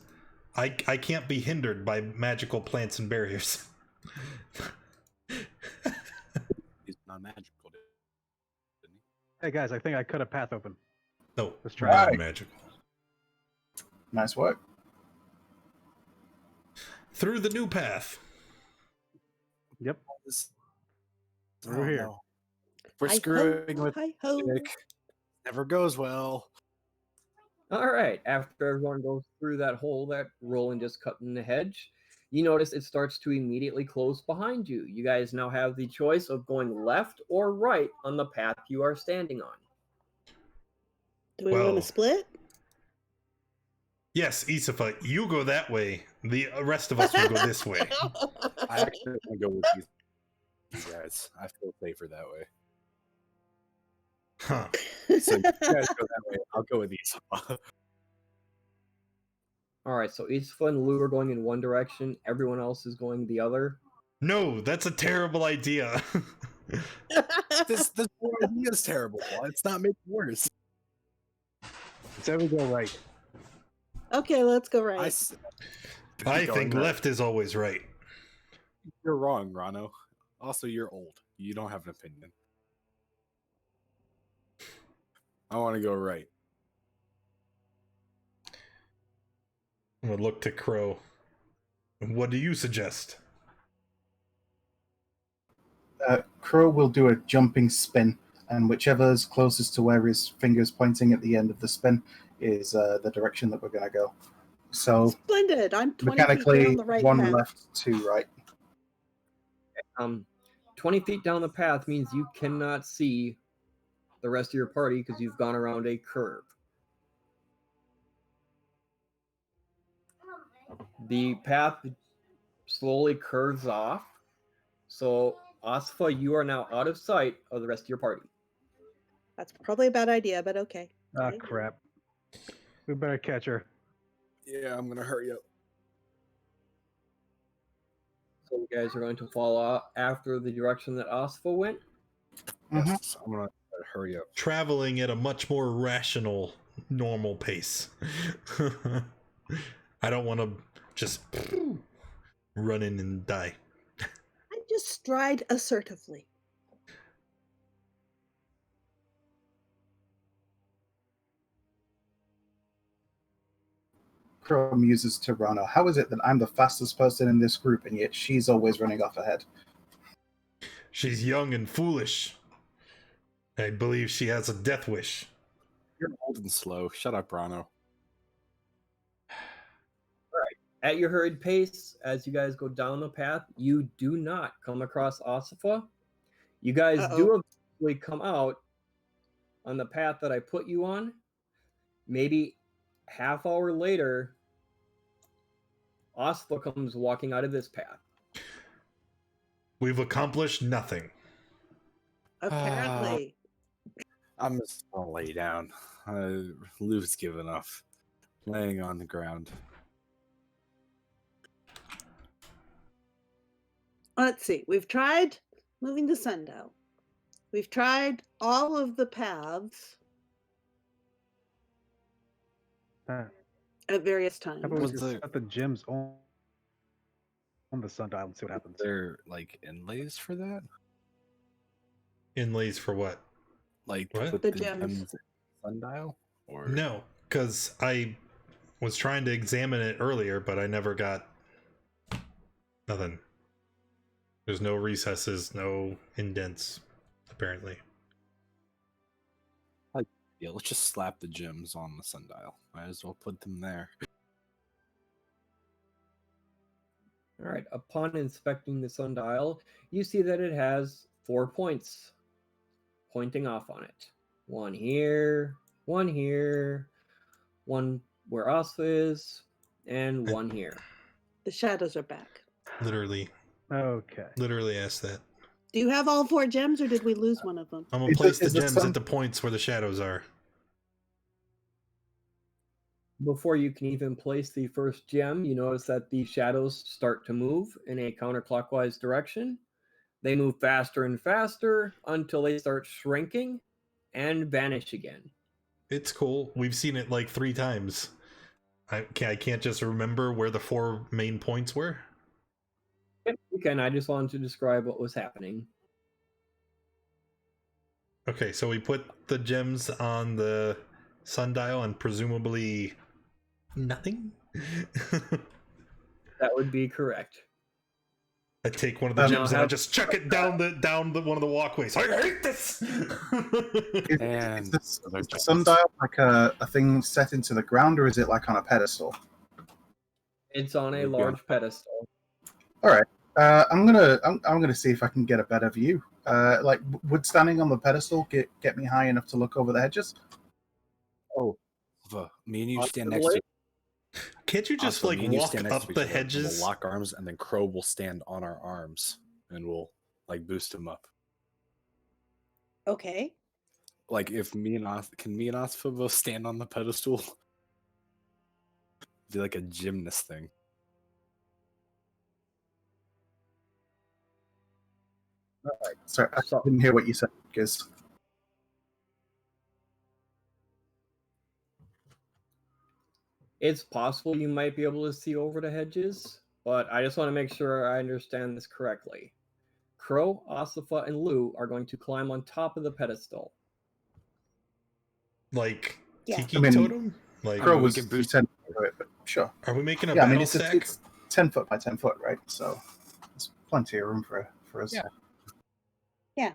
I can't be hindered by magical plants and barriers. He's not magical, didn't he? Hey guys, I think I cut a path open. No, Let's try not it. magical. Nice work. Through the new path. Yep. This- Through oh, here. no. We're Hi-ho, screwing with hi-ho. Nick. Never goes well. All right, after everyone goes through that hole that Roland just cut in the hedge, you notice it starts to immediately close behind you. You guys now have the choice of going left or right on the path you are standing on. Do we want Well- to split? Yes, Isafa, you go that way. The rest of us will go this way. I actually want to go with you guys. I feel safer that way. Huh. So you guys go that way. I'll go with these. All right, so Isfa and Lou are going in one direction. Everyone else is going the other. No, that's a terrible idea. this whole idea is terrible. It's not making it worse. So we go right. Okay, let's go right. I Going think right. left is always right. You're wrong, Rano. Also, you're old. You don't have an opinion. I want to go right. I'm gonna look to Crow. What do you suggest? Crow will do a jumping spin, and whichever's closest to where his finger's pointing at the end of the spin is the direction that we're going to go. So Splendid. I'm 20 feet mechanically, down the right one path. left, two right. 20 feet down the path means you cannot see the rest of your party because you've gone around a curve. The path slowly curves off. So, Asfa, you are now out of sight of the rest of your party. That's probably a bad idea, but okay. Ah, Okay. crap. We better catch her. Yeah, I'm gonna hurry up. So, you guys are going to follow after the direction that Asfa went. Mhm. Yes, I'm gonna hurry up. Traveling at a much more rational, normal pace. I don't want to just run in and die. I just stride assertively. Crow muses to Rana. How is it that I'm the fastest person in this group and yet she's always running off ahead? She's young and foolish. I believe she has a death wish. You're old and slow. Shut up, Brano. At your hurried pace, as you guys go down the path, you do not come across Asifa. You guys do eventually come out on the path that I put you on. Maybe half hour later, Asifa comes walking out of this path. We've accomplished nothing. Apparently. I'm just gonna lay down. Lou's given up. Laying on the ground. Let's see. We've tried moving the sundial. We've tried all of the paths Huh. at various How times. about we Was just the- set the gems on the sundial and see what happens? There like inlays for that? Inlays for what? Like What? to put The the gems. gems in the sundial? Or No, because I was trying to examine it earlier, but I never got nothing. There's no recesses, no indents, apparently. Yeah, let's just slap the gems on the sundial. Might as well put them there. All right. Upon inspecting the sundial, you see that it has 4 points pointing off on it. One here, one where Asfa is, and one here. The shadows are back. Literally asked that. Do you have all 4 gems or did we lose one of them? I'm gonna Is place the the gems sun- at the points where the shadows are. Before you can even place the first gem, you notice that the shadows start to move in a counterclockwise direction. They move faster and faster until they start shrinking and vanish again. It's cool. We've seen it like 3 times. I can't just remember where the 4 main points were. Again, I just wanted to describe what was happening. Okay, so we put the gems on the sundial and presumably nothing? That would be correct. I take one of the Um, gems and I just chuck it down one of the walkways. I hate this. And Is the sundial like a thing set into the ground, or is it like on a pedestal? It's on a We've got- large pedestal. I'm gonna see if I can get a better view. Like, would standing on the pedestal get me high enough to look over the hedges? Me and you stand next to Can't you just Also, like me and you walk stand next up to each the other, and hedges? We'll lock arms, and then Crow will stand on our arms, and we'll like boost him up. Okay. Like if me and Asfa both stand on the pedestal? Do like a gymnast thing. Sorry, I So- didn't hear what you said, because It's possible you might be able to see over the hedges, but I just want to make sure I understand this correctly. Crow, Asifa, and Lou are going to climb on top of the pedestal. Like Yeah. Tiki I mean, Totem? Like, Crow we was can boost 10 to it, but sure. are we making a Yeah, I battle mean stack? it's 10 foot by 10 foot, right? So there's plenty of room for us. Yeah. Yeah.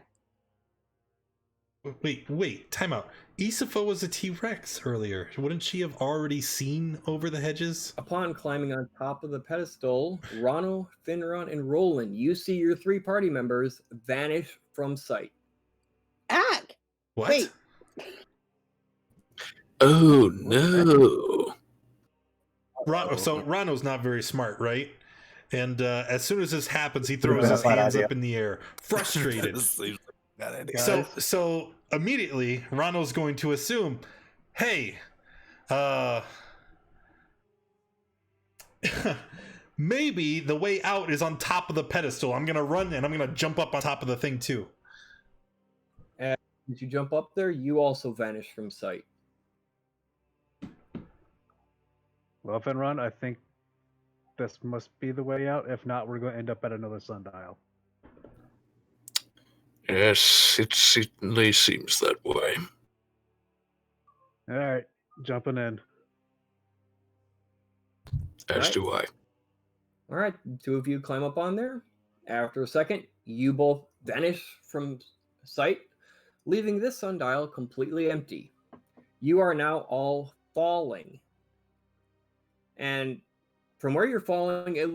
Wait, time out. Isifa was a T-Rex earlier. Wouldn't she have already seen over the hedges? Upon climbing on top of the pedestal, Rano, Finron, and Roland, you see your 3 party members vanish from sight. Ag! What? Wait. Oh no! So Rano's not very smart, right? And as soon as this happens, he throws Yeah, his bad hands idea. up in the air, frustrated. This seems like a bad idea. So immediately, Rano's going to assume, hey, maybe the way out is on top of the pedestal. I'm gonna run and I'm gonna jump up on top of the thing too. As you jump up there, you also vanish from sight. Well, Finron, I think this must be the way out. If not, we're going to end up at another sundial. Yes, it certainly seems that way. All right, jumping in. As Right. do I. All right, 2 of you climb up on there. After a second, you both vanish from sight, leaving this sundial completely empty. You are now all falling. And from where you're falling, it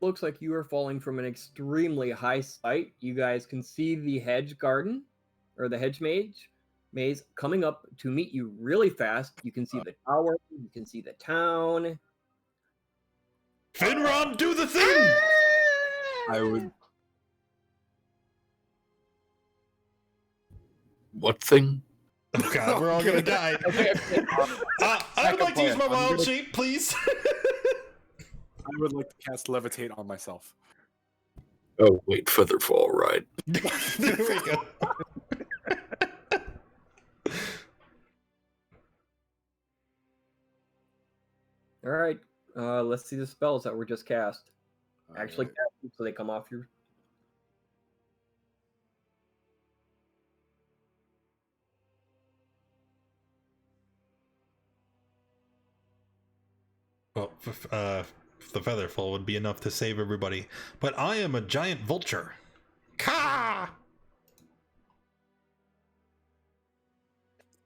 looks like you are falling from an extremely high height. You guys can see the hedge garden, or the hedge maze coming up to meet you really fast. You can see the tower, you can see the town. Finron, do the thing! I would. What thing? Oh god, we're all gonna die. I would like to use my wild shape, please. I would like to cast levitate on myself. Oh wait, Featherfall, right? There we go. All right, let's see the spells that were just cast. Actually, Alright. cast, so they come off your. Well, the featherfall would be enough to save everybody. But I am a giant vulture. Ka!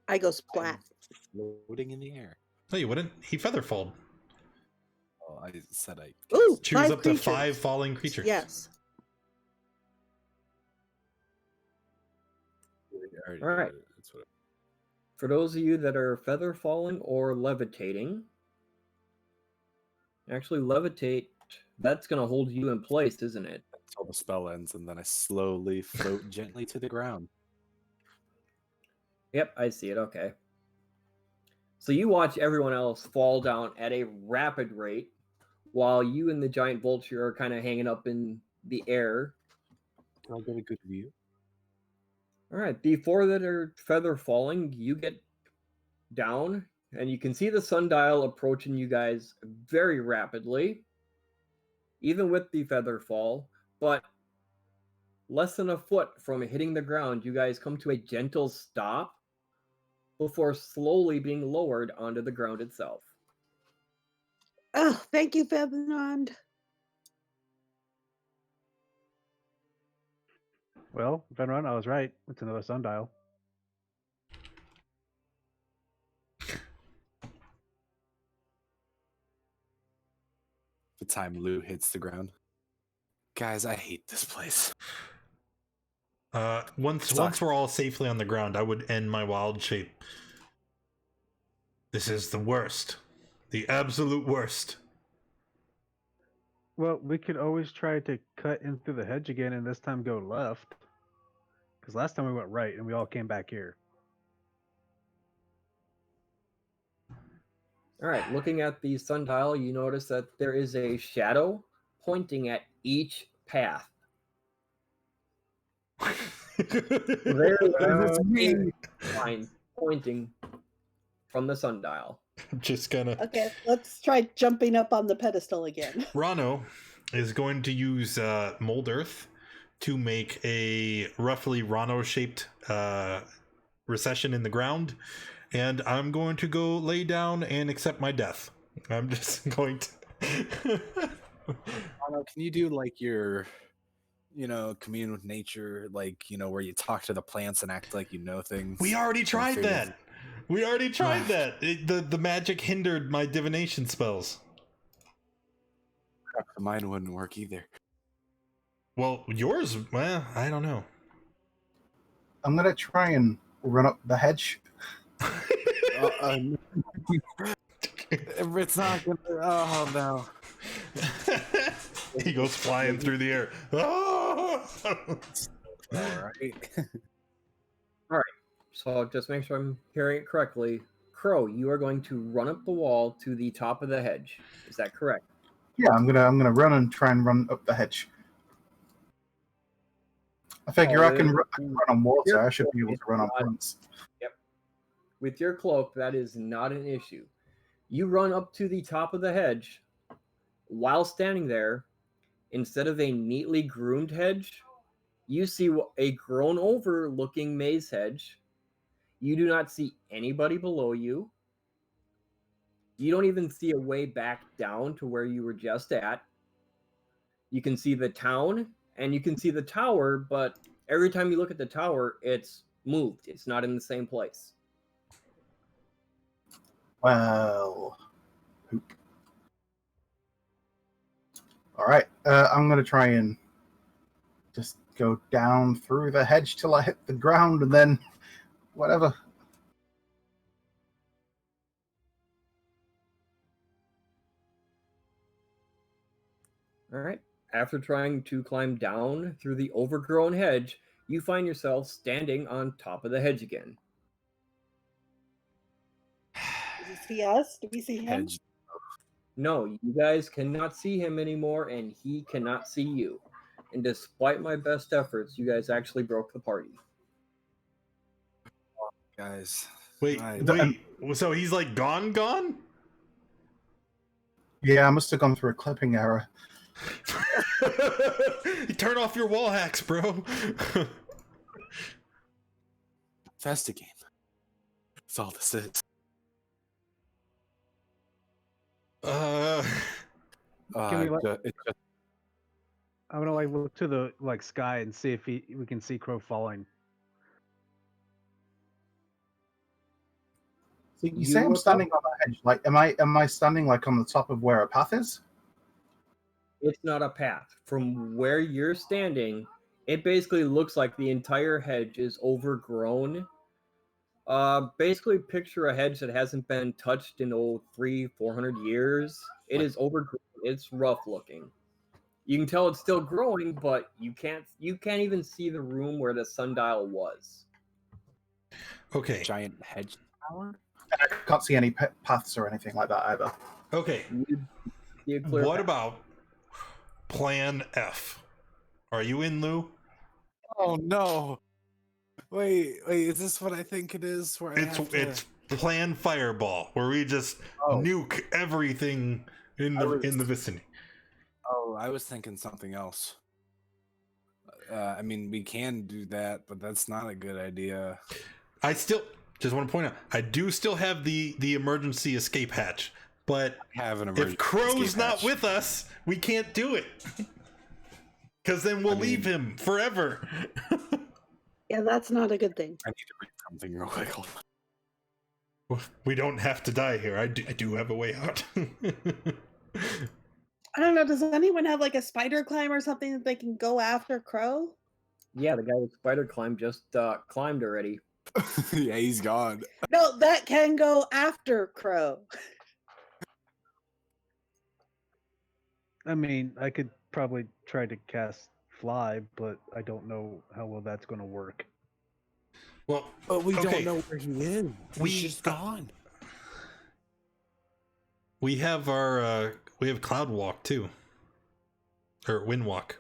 I go splat. Floating in the air. No, you wouldn't. He featherfalled. Oh, I said I. Ooh, Choose 5 up to creatures. 5 falling creatures. Yes. Alright, All right. that's what For those of you that are feather falling or levitating, actually levitate, that's going to hold you in place, isn't it? until the spell ends, and then I slowly float gently to the ground. Yep, I see it. Okay. So you watch everyone else fall down at a rapid rate while you and the giant vulture are kind of hanging up in the air. I'll get a good view. All right. Before that are feather falling, you get down and you can see the sundial approaching you guys very rapidly, even with the feather fall. But less than a foot from hitting the ground, you guys come to a gentle stop before slowly being lowered onto the ground itself. Oh, thank you, Ferdinand. Well, Finron, I was right. It's another sundial. The time Lou hits the ground. Guys, I hate this place. Once we're all safely on the ground, I would end my wild shape. This is the worst. The absolute worst. Well, we could always try to cut in through the hedge again and this time go left. Because last time we went right and we all came back here. All right, looking at the sundial, you notice that there is a shadow pointing at each path. There is a line pointing from the sundial. I'm just gonna. Okay, let's try jumping up on the pedestal again. Rano is going to use mold earth to make a roughly Rano-shaped recession in the ground, and I'm going to go lay down and accept my death. I'm just going to. Can you do like your commune with nature, like, where you talk to the plants and act like you know things. We already I tried figured- that. We already tried that. The magic hindered my divination spells. Mine wouldn't work either. Well, yours, well, I don't know. I'm gonna try and run up the hedge. It's not gonna. Oh no! He goes flying through the air. All right. So just make sure I'm hearing it correctly. Crow, you are going to run up the wall to the top of the hedge. Is that correct? Yeah, I'm gonna run and try and run up the hedge. I figure I can run on water. I should be able to run on plants. With your cloak, that is not an issue. You run up to the top of the hedge. While standing there, instead of a neatly groomed hedge, you see a grown over looking maze hedge. You do not see anybody below you. You don't even see a way back down to where you were just at. You can see the town and you can see the tower, but every time you look at the tower, it's moved. It's not in the same place. Well, poop. All right, I'm gonna try and just go down through the hedge till I hit the ground, and then whatever. All right. After trying to climb down through the overgrown hedge, you find yourself standing on top of the hedge again. Does he see us? Do we see him? Hedge. No, you guys cannot see him anymore, and he cannot see you. And despite my best efforts, you guys actually broke the party. Guys. Wait, so he's like gone? Yeah, I must have gone through a clipping error. Turn off your wall hacks, bro. Investigate. That's all this is. Can we, like- It's just I'm gonna like look to the sky and see if we can see Crow falling. So you You say I'm look standing on the hedge. Like, am I standing like on the top of where a path is? It's not a path. From where you're standing, it basically looks like the entire hedge is overgrown. Basically picture a hedge that hasn't been touched in 300-400 years. It is overgrown. It's rough looking. You can tell it's still growing, but you can't even see the room where the sundial was. Okay. giant hedge tower. I can't see any paths or anything like that either. Okay. You see a clear What path. about Plan F? Are you in, Lou? Oh no! Wait, is this what I think it is? Where It's Plan Fireball, where we just nuke everything in the vicinity. Oh, I was thinking something else. I mean, we can do that, but that's not a good idea. I still just want to point out, I do still have the emergency escape hatch, but Have an if emergency Crow's escape not hatch. with us, we can't do it. Because then we'll leave him forever. Yeah, that's not a good thing. I need to read something real quick. Hold on. We don't have to die here. I do have a way out. I don't know. Does anyone have like a spider climb or something that they can go after Crow? Yeah, the guy with spider climb just climbed already. Yeah, he's gone. No, that can go after Crow. I mean, I could probably try to cast Fly, but I don't know how well that's going to work. Well, But we okay. don't know where he is. He's just gone. We have Cloud Walk too, or Wind Walk.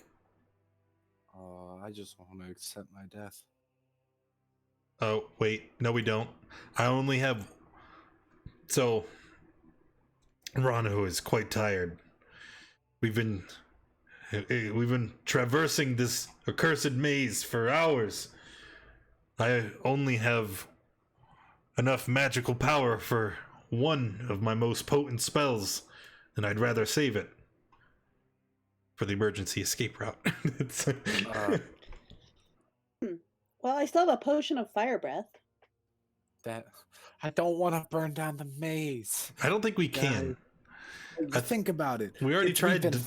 I just want to accept my death. Oh wait, no, we don't. I only have. So, Rano is quite tired. We've been traversing this accursed maze for hours. I only have enough magical power for one of my most potent spells, and I'd rather save it. for the emergency escape route. It's, Well, I still have a potion of fire breath. That I don't want to burn down the maze. I don't think we can. Guys, think about it. We already We've tried been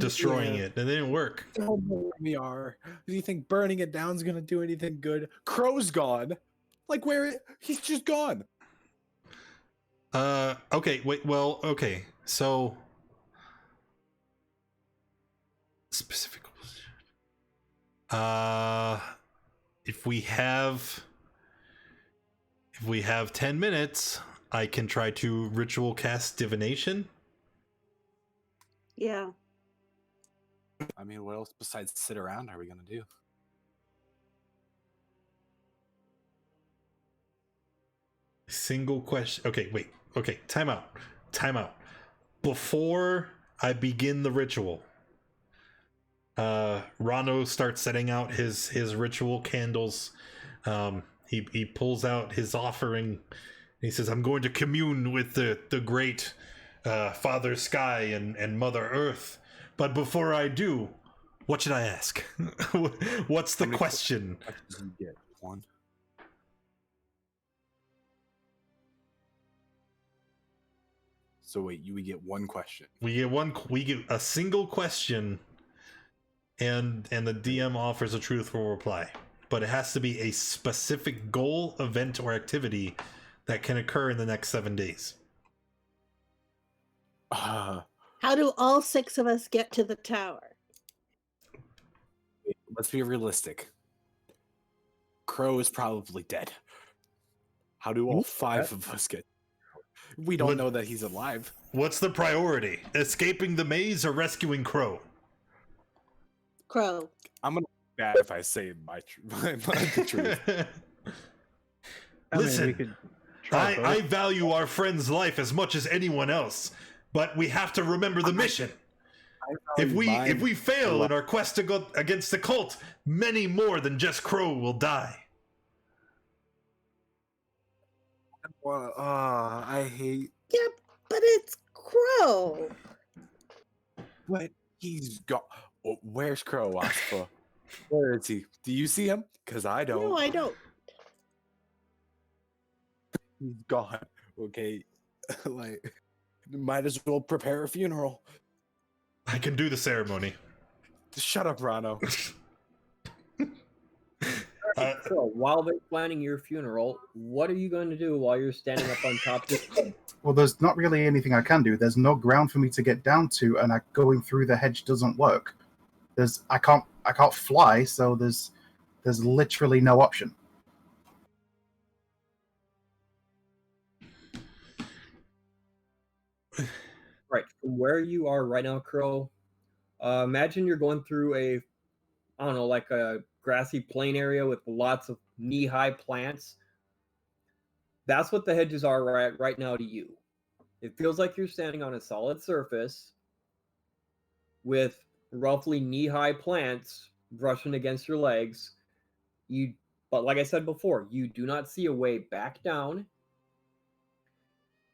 destroying thinking, it, and it didn't work. Don't know where we are. Do you think burning it down is gonna do anything good? Crow's gone. Like he's just gone. Okay, wait, well, okay. So specific if we have 10 minutes, I can try to ritual cast divination. Yeah. I mean, what else besides sit around are we gonna do? Single question. Okay, wait. Okay, time out. Before I begin the ritual, Rano starts setting out his ritual candles. He pulls out his offering. He says, "I'm going to commune with the great Father Sky and Mother Earth. But before I do, what should I ask? What's the question?" You get one. So wait, we get one question. We get a single question, and the DM offers a truthful reply. But it has to be a specific goal, event, or activity that can occur in the next 7 days. How do all 6 of us get to the tower? Let's be realistic. Crow is probably dead. How do all 5 of us get? We don't know that he's alive. What's the priority? Escaping the maze or rescuing Crow? Crow. I'm gonna be bad if I say the truth. Listen, we could try both. I value our friend's life as much as anyone else, but we have to remember the mission. If we fail in our quest to go against the cult, many more than just Crow will die. Well, I hate. Yeah, but it's Crow. But he's gone. Oh, where's Crow, Aspa? Where is he? Do you see him? Because I don't. No, I don't. He's gone. Okay, like, might as well prepare a funeral. I can do the ceremony. Shut up, Rano. So while they're planning your funeral, what are you going to do while you're standing up on top of this thing? Well, there's not really anything I can do. There's no ground for me to get down to, and going through the hedge doesn't work. I can't fly, so there's literally no option. Right, from where you are right now, Crow, imagine you're going through like a grassy plain area with lots of knee-high plants. That's what the hedges are right now to you. It feels like you're standing on a solid surface with roughly knee-high plants brushing against your legs. But like I said before, you do not see a way back down.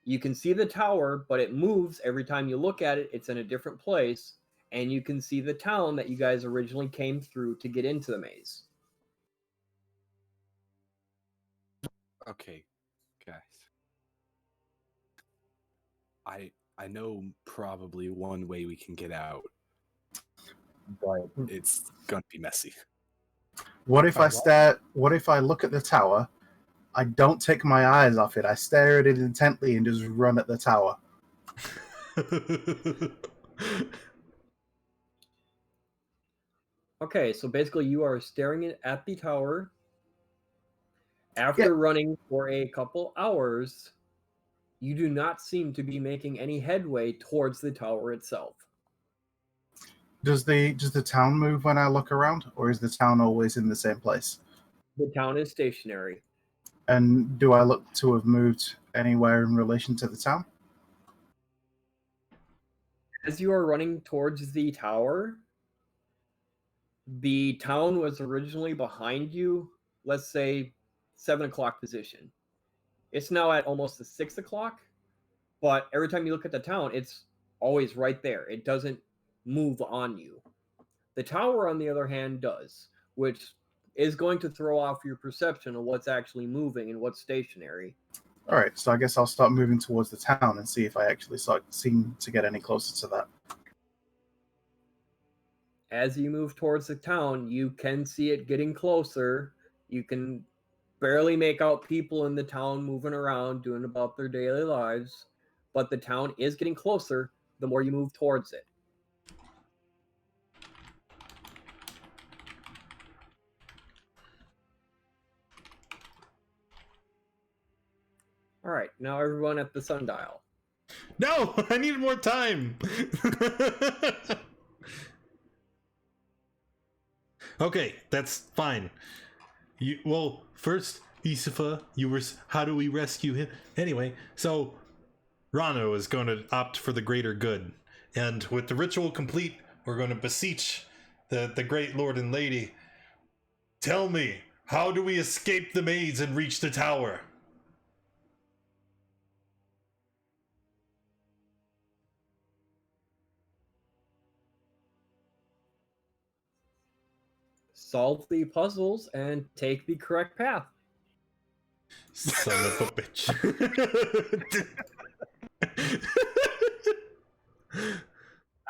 You can see the tower, but it moves every time you look at it. It's in a different place. And you can see the town that you guys originally came through to get into the maze. Okay, guys. I know probably one way we can get out, but it's gonna be messy. What if I look at the tower, I don't take my eyes off it, I stare at it intently and just run at the tower? Okay, so basically you are staring at the tower. After running for a couple hours, you do not seem to be making any headway towards the tower itself. Does the town move when I look around, or is the town always in the same place? The town is stationary. And do I look to have moved anywhere in relation to the town? As you are running towards the town was originally behind you, let's say 7 o'clock position. It's now at almost the 6 o'clock, but every time you look at the town, it's always right there. It doesn't move on you. The tower, on the other hand, does, which is going to throw off your perception of what's actually moving and what's stationary. All right, so I guess I'll start moving towards the town and see if I actually seem to get any closer to that. As you move towards the town, you can see it getting closer. You can barely make out people in the town moving around, doing about their daily lives, but the town is getting closer the more you move towards it. All right, now everyone at the sundial. No, I need more time. Okay, that's fine. Well, first, Isifa, how do we rescue him? Anyway, so Rano is going to opt for the greater good. And with the ritual complete, we're going to beseech the great lord and lady. Tell me, how do we escape the maze and reach the tower? Solve the puzzles and take the correct path. Son of a bitch.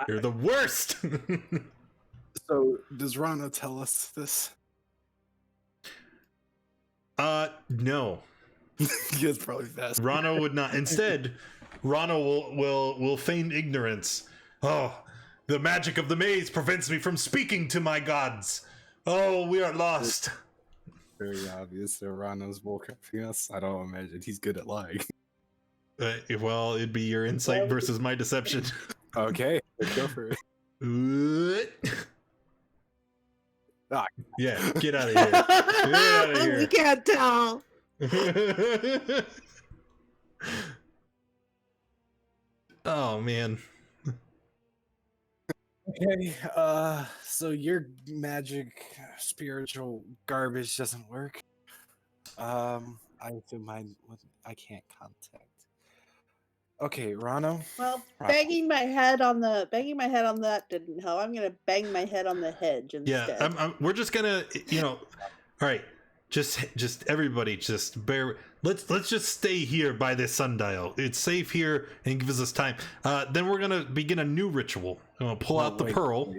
You're the worst. So, does Rana tell us this? No. It's probably fast. Rano would not. Instead, Rano will feign ignorance. Oh, the magic of the maze prevents me from speaking to my gods. Oh, we are lost. Very obvious that Rana's bullcrapping us. I don't imagine he's good at lying. Well, it'd be your insight versus my deception. Okay, let's go for it. Yeah, get out of here. Get out of here. We can't tell. Oh, man. Okay, so your magic spiritual garbage doesn't work. I can't contact. Okay, Rano. Well, Right. banging my head on that didn't help. I'm gonna bang my head on the hedge instead. Yeah, we're just gonna, all right. Just everybody, just bear. Let's just stay here by this sundial. It's safe here and gives us time. Then we're gonna begin a new ritual. I'm gonna pull out the pearl,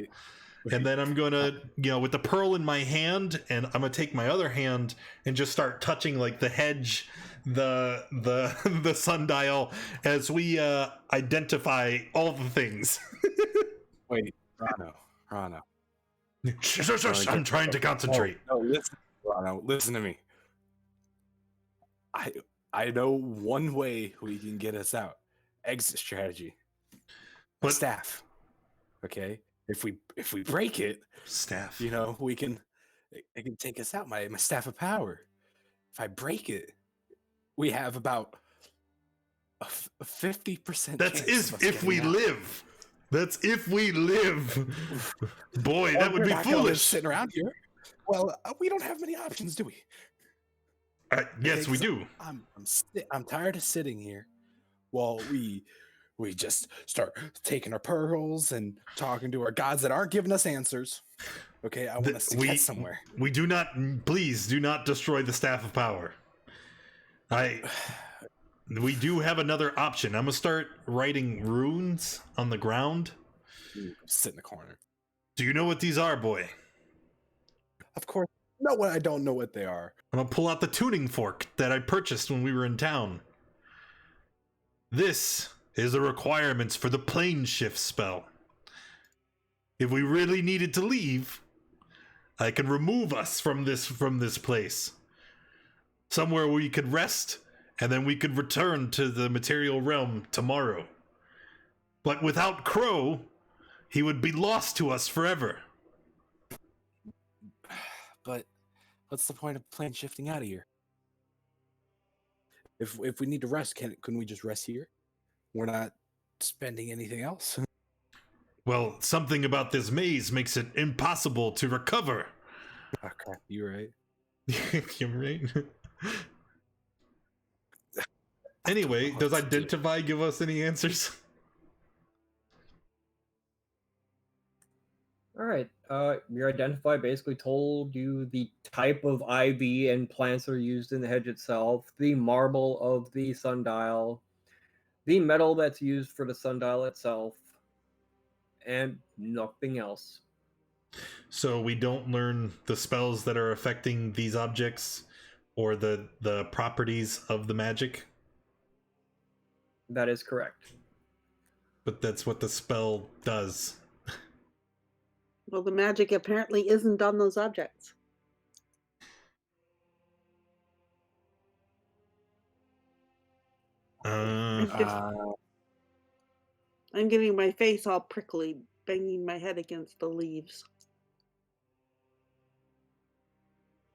and then I'm gonna, with the pearl in my hand, and I'm gonna take my other hand and just start touching like the hedge, the the sundial as we identify all the things. Wait, Rano. Shush, I'm trying to concentrate. No, listen, Rano, listen to me. I know one way we can get us out. Exit strategy. But staff. Okay? If we break it, staff. it can take us out. My staff of power. If I break it, we have about a 50% That's chance if we live. That's if we live. Boy, that would be foolish. Sitting around here. Well, we don't have many options, do we? Yes, we do. I'm tired of sitting here while we just start taking our pearls and talking to our gods that aren't giving us answers. Okay, I want us to get somewhere. We do not. Please do not destroy the staff of power. We do have another option. I'm gonna start writing runes on the ground. Sit in the corner. Do you know what these are, boy? Of course. No, I don't know what they are. I'm gonna pull out the tuning fork that I purchased when we were in town. This is the requirements for the plane shift spell. If we really needed to leave, I can remove us from this place. Somewhere we could rest, and then we could return to the material realm tomorrow. But without Crow, he would be lost to us forever. But what's the point of plane shifting out of here? If we need to rest, couldn't we just rest here? We're not spending anything else. Well, something about this maze makes it impossible to recover. Okay, you're right. You're right. Anyway, does identify give us any answers? All right. Your identify basically told you the type of ivy and plants that are used in the hedge itself, the marble of the sundial, the metal that's used for the sundial itself, and nothing else. So we don't learn the spells that are affecting these objects or the properties of the magic, That is correct. but that's what the spell does. Well, the magic apparently isn't on those objects. I'm getting my face all prickly, banging my head against the leaves.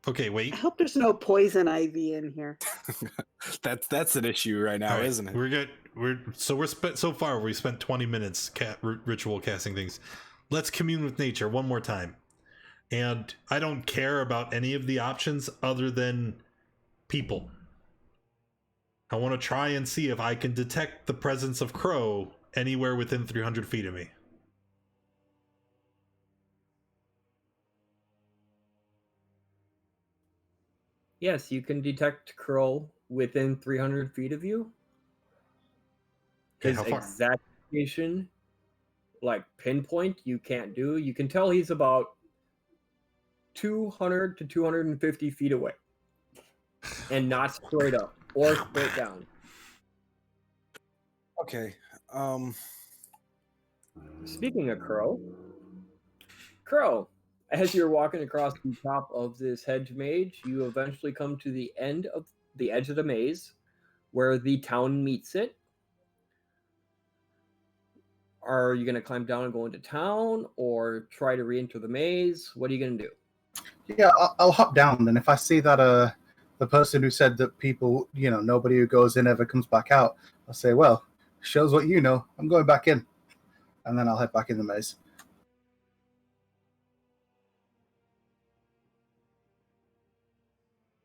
Okay, wait. I hope there's no poison ivy in here. That's an issue right now, All right, isn't it? We're good. So far we spent 20 minutes ritual casting things. Let's commune with nature one more time. And I don't care about any of the options other than people. I want to try and see if I can detect the presence of Crow anywhere within 300 feet of me. Yes, you can detect Crow within 300 feet of you. Okay, His how far? exact location, like pinpoint, you can't do. You can tell he's about 200 to 250 feet away. And not straight up or straight down. Okay. Speaking of Crow, as you're walking across the top of this hedge maze, you eventually come to the end of the edge of the maze where the town meets it. Are you going to climb down and go into town or try to re-enter the maze? What are you going to do? Yeah, I'll hop down, and if I see that the person who said that people, nobody who goes in ever comes back out, I'll say, well, shows what you know. I'm going back in, and then I'll head back in the maze.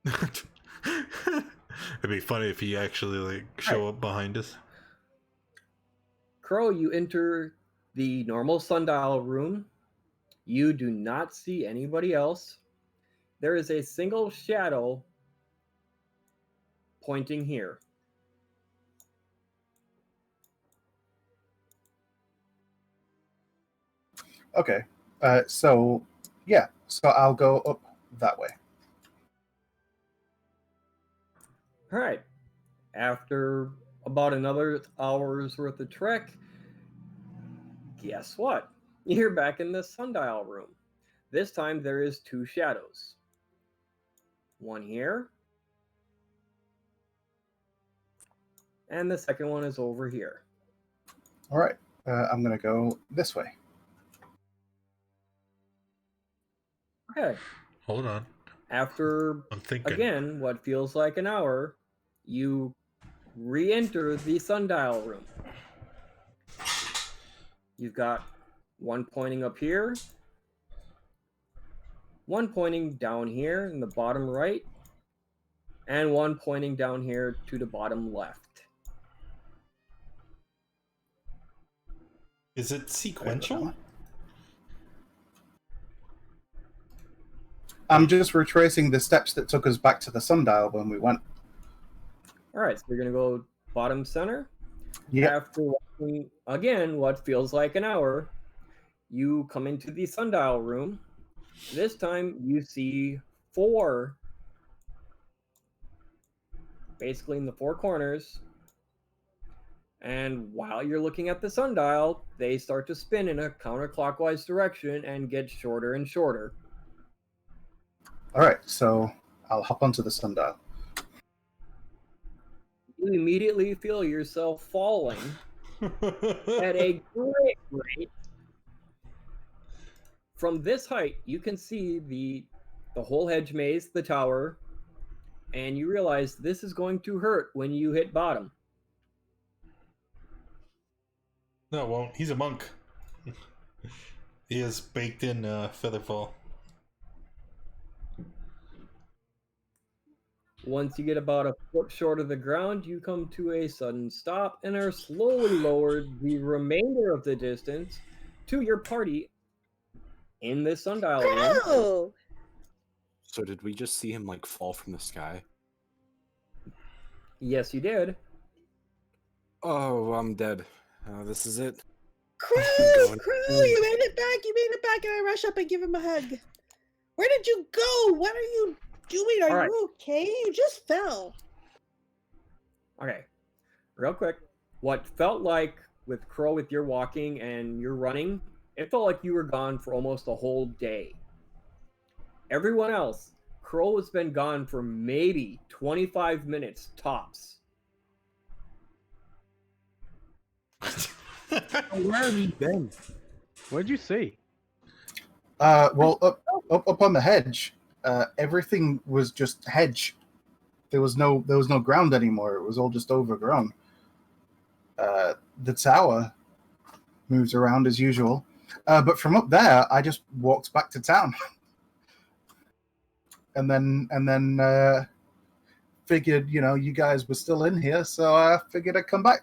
It'd be funny if he actually show up behind us. Crow, you enter the normal sundial room. You do not see anybody else. There is a single shadow pointing here. Okay, so I'll go up that way. All right. After about another hour's worth of trek, guess what? You're back in the sundial room. This time there is two shadows. One here. And the second one is over here. All right. I'm going to go this way. Okay. Hold on. After, I'm thinking. again, what feels like an hour, you re-enter the sundial room. You've got one pointing up here, one pointing down here in the bottom right, and one pointing down here to the bottom left. Is it sequential? I'm just retracing the steps that took us back to the sundial when we went. All right, so you're going to go bottom center. Yeah. After walking, again, what feels like an hour, you come into the sundial room. This time you see four, basically in the four corners. And while you're looking at the sundial, they start to spin in a counterclockwise direction and get shorter and shorter. All right, so I'll hop onto the sundial. You immediately feel yourself falling at a great rate. From this height, you can see the whole hedge maze, the tower, and you realize this is going to hurt when you hit bottom. No, it won't. He's a monk. He is baked in Featherfall. Once you get about a foot short of the ground, you come to a sudden stop and are slowly lowered the remainder of the distance to your party in this sundial room. Crow! So did we just see him like fall from the sky? Yes, you did. Oh, I'm dead. This is it. Crow! Going- Crow! You made it back! You made it back! And I rush up and give him a hug. Where did you go? What are you doing? Are All right. you okay? You just fell. Okay, real quick. What felt like with Crow, with your walking and your running, it felt like you were gone for almost a whole day. Everyone else, Crow has been gone for maybe 25 minutes tops. Where have you been? What'd you see? Well, up on the hedge, everything was just hedge. There was no ground anymore. It was all just overgrown. The tower moves around as usual, but from up there, I just walked back to town, and then figured, you guys were still in here, so I figured I'd come back.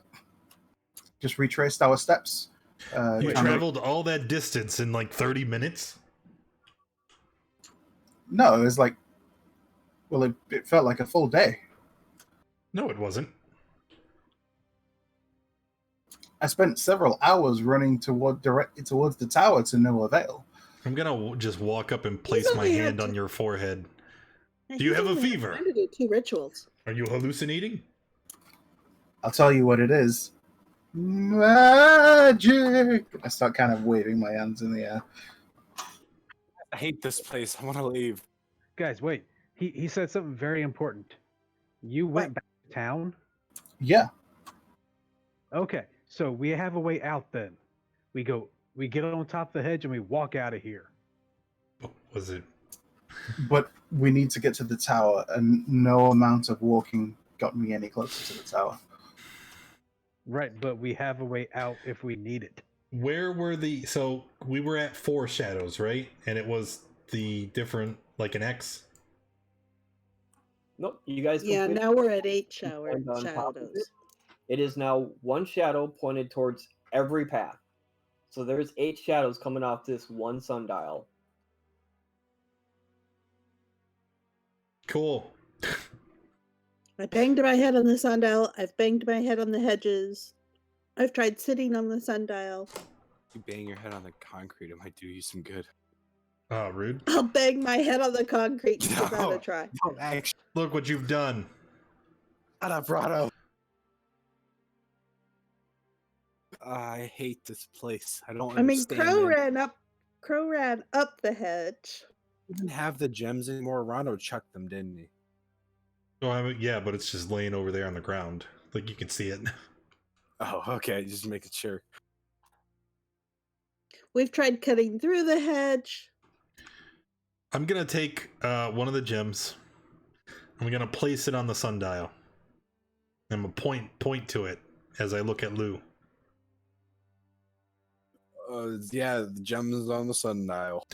Just retraced our steps. You trying to- traveled all that distance in like 30 minutes? No, it was like, well, it felt like a full day. No, it wasn't. I spent several hours running directly towards the tower to no avail. I'm gonna just walk up and place my only had hand to- on your forehead. Yeah, Do you he's have a only had fever? time to do 2 rituals. Are you hallucinating? I'll tell you what it is. Magic! I start kind of waving my hands in the air. I hate this place. I want to leave. Guys, wait. He said something very important. You went back to town? Yeah, Okay, so we have a way out then. We get on top of the hedge and we walk out of here. What was it? but we need to get to the tower, and no amount of walking got me any closer to the tower. Right, but we have a way out if we need it. Where were so we were at 4 shadows, right? And it was the different, like an X? Nope, you guys. Yeah, completed- now we're at 8 And on top of shadows. It is now one shadow pointed towards every path. So there's 8 shadows coming off this one sundial. Cool. I banged my head on the sundial. I've banged my head on the hedges. I've tried sitting on the sundial. You bang your head on the concrete, it might do you some good. Oh, rude. I'll bang my head on the concrete and give that No. a try. Don't actually. Look what you've done. Shut up, Rado. I hate this place. I don't I mean, understand. Crow ran up the hedge. He didn't have the gems anymore. Rado chucked them, didn't he? Oh, I mean, yeah, but it's just laying over there on the ground. Like, you can see it. Oh, okay. Just making sure. We've tried cutting through the hedge. I'm gonna take one of the gems. I'm gonna place it on the sundial. I'm gonna point to it as I look at Lou. Yeah, the gems on the sundial.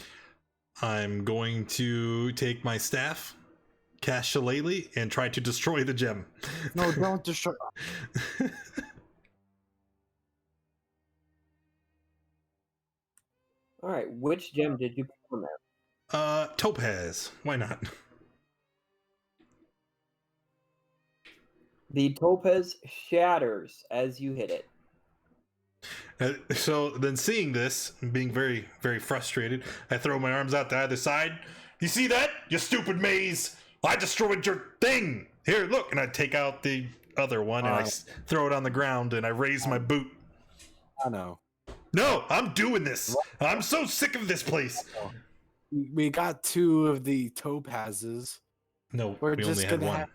I'm going to take my staff, cast Shillelagh, and try to destroy the gem. No, don't destroy. All right, which gem did you put on there? Topaz. Why not? The topaz shatters as you hit it. So then, seeing this and being very, very frustrated, I throw my arms out to either side. You see that? You stupid maze! I destroyed your thing! Here, look! And I take out the other one and I throw it on the ground and I raise my boot. I know. No, I'm doing this! I'm so sick of this place! We got 2 of the topazes. No, We're we just only had gonna one. have.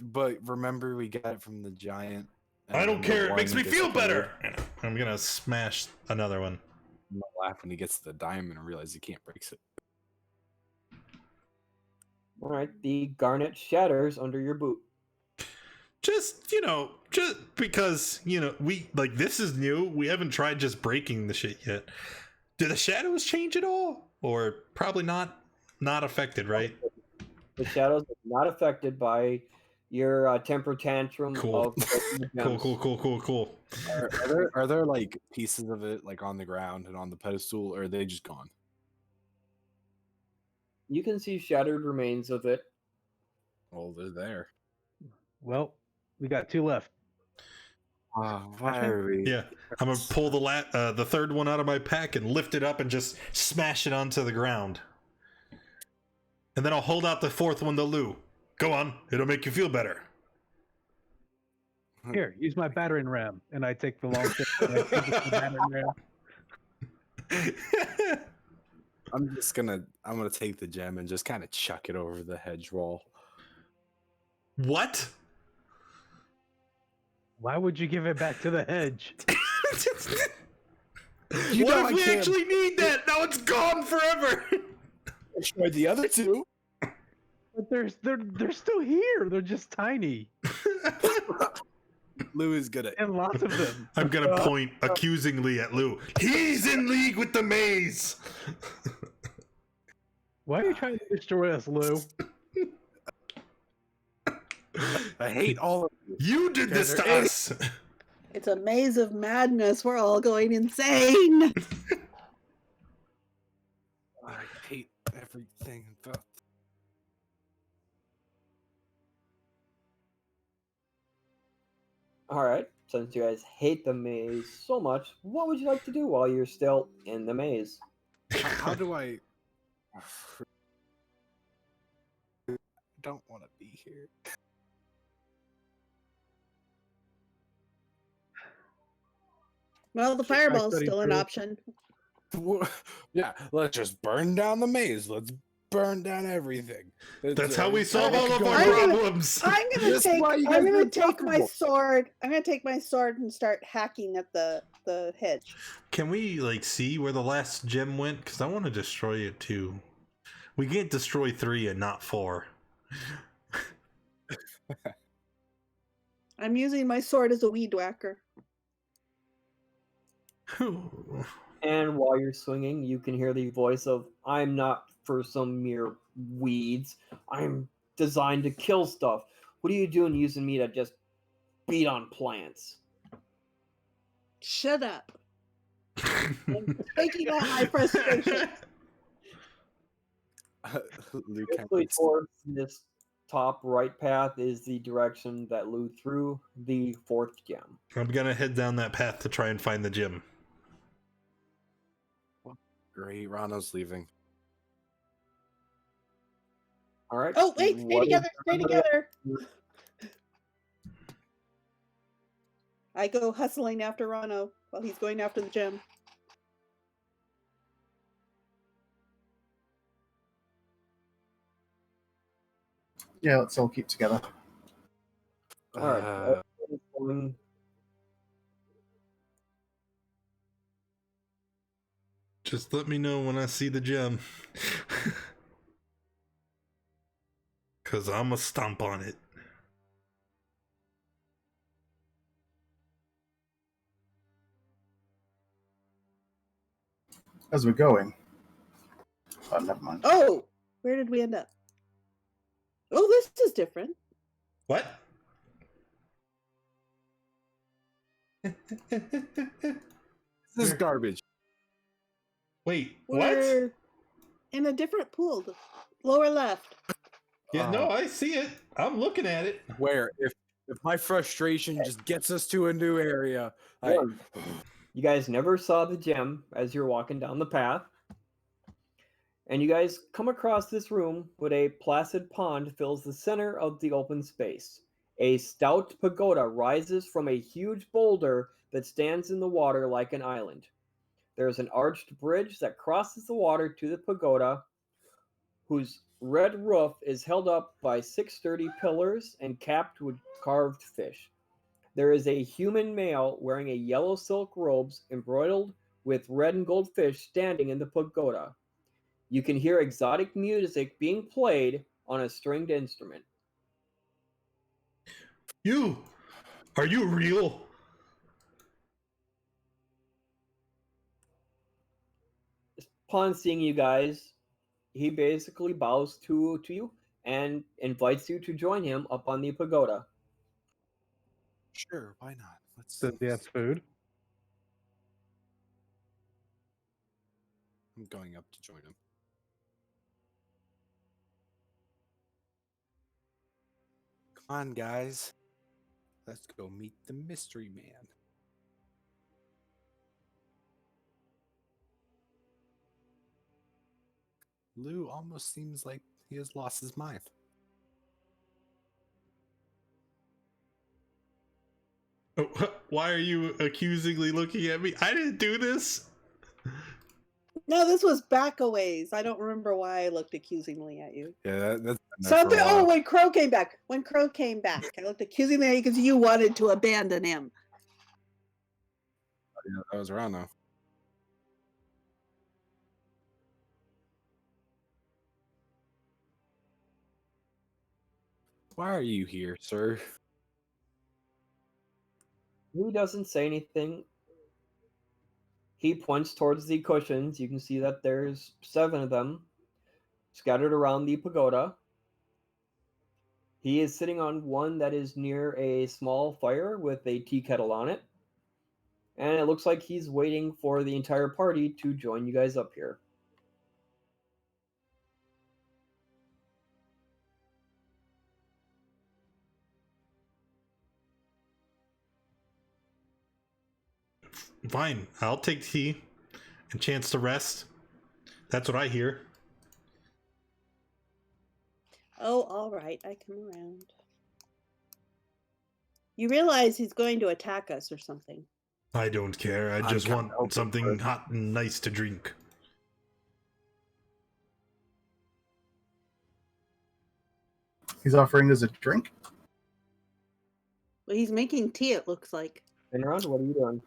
But remember, we got it from the giant. I don't and care, the it makes me one feel better! disappeared. I'm gonna smash another one. I'm gonna laugh when he gets to the diamond and realize he can't break it. All right, the garnet shatters under your boot. Just because, we, like, this is new. We haven't tried just breaking the shit yet. Do the shadows change at all? Or probably not affected, right? The shadows are not affected by your temper tantrum Cool. of collecting the gems. Cool. Are there like pieces of it like on the ground and on the pedestal, or are they just gone? You can see shattered remains of it. Well, they're there. Well, we got 2 left. Why are we? Yeah, I'm gonna pull the third one out of my pack and lift it up and just smash it onto the ground. And then I'll hold out the fourth one to Lou. Go on, it'll make you feel better. Here, use my battering ram, and I take the long stick. And I give it the battering ram. I'm gonna take the gem and just kind of chuck it over the hedge wall. What? Why would you give it back to the hedge? You what know if I we can't- actually need that? Now it's gone forever. Destroyed the other two. But they're still here. They're just tiny Lou is good at. and lots of them. I'm gonna point accusingly at Lou. He's in league with the maze. Why are you trying to destroy us, Lou? I hate all of you. You did this to us. It's a maze of madness. We're all going insane. I hate everything about. All right. Since you guys hate the maze so much, what would you like to do while you're still in the maze? How do I? I don't want to be here. Well, the Try fireball's cutting still an through. option. Yeah, let's just burn down the maze. Let's burn down everything. That's how we solve all of our I'm gonna- problems. I'm gonna That's take. why you I'm guys gonna are take my uncomfortable. sword. I'm gonna take my sword and start hacking at the hedge. Can we like see where the last gem went? Because I want to destroy it too. We can't destroy 3 and not 4. I'm using my sword as a weed whacker. And while you're swinging, you can hear the voice of, I'm not for some mere weeds. I'm designed to kill stuff. What are you doing using me to just beat on plants? Shut up. I'm taking out my frustration. Lou Basically, towards this top right path is the direction that Lou threw the 4th gem. I'm gonna head down that path to try and find the gem. Great, Rano's leaving. All right. Oh wait, stay what is- together, stay together. I go hustling after Rano while he's going after the gem. Yeah, let's all keep together. All right. Uh, everybody's going- Just let me know when I see the gem. Cause I'm a stomp on it. As we're going. Oh, never mind. Oh, where did we end up? Oh, this is different. What? this is garbage. Wait, We're what? in a different pool. The lower left. Yeah, no, I see it. I'm looking at it. Where if my frustration just gets us to a new area, I, You guys never saw the gem as you're walking down the path. And you guys come across this room with a placid pond fills the center of the open space. A stout pagoda rises from a huge boulder that stands in the water like an island. There's an arched bridge that crosses the water to the pagoda, whose red roof is held up by 6 sturdy pillars and capped with carved fish. There is a human male wearing a yellow silk robes embroidered with red and gold fish standing in the pagoda. You can hear exotic music being played on a stringed instrument. Are you real? Upon seeing you guys, he basically bows to you and invites you to join him up on the pagoda. Sure, why not? Let's. Does he have food? I'm going up to join him. Come on, guys. Let's go meet the mystery man. Lou almost seems like he has lost his mind. Why are you accusingly looking at me? I didn't do this. No, this was back a ways. I don't remember why I looked accusingly at you. Yeah, that's been there for a Something. Oh, while. when Crow came back. When Crow came back, I looked accusingly at you because you wanted to abandon him. Yeah, that was around now. Why are you here, sir? He doesn't say anything. He points towards the cushions. You can see that there's 7 of them scattered around the pagoda. He is sitting on one that is near a small fire with a tea kettle on it. And it looks like he's waiting for the entire party to join you guys up here. Fine, I'll take tea and chance to rest. That's what I hear. Oh, all right. I come around. You realize he's going to attack us or something. I don't care. I I'm just kinda want hoping something for it. hot and nice to drink. He's offering us a drink. Well, he's making tea, it looks like. Finrod, what are you doing?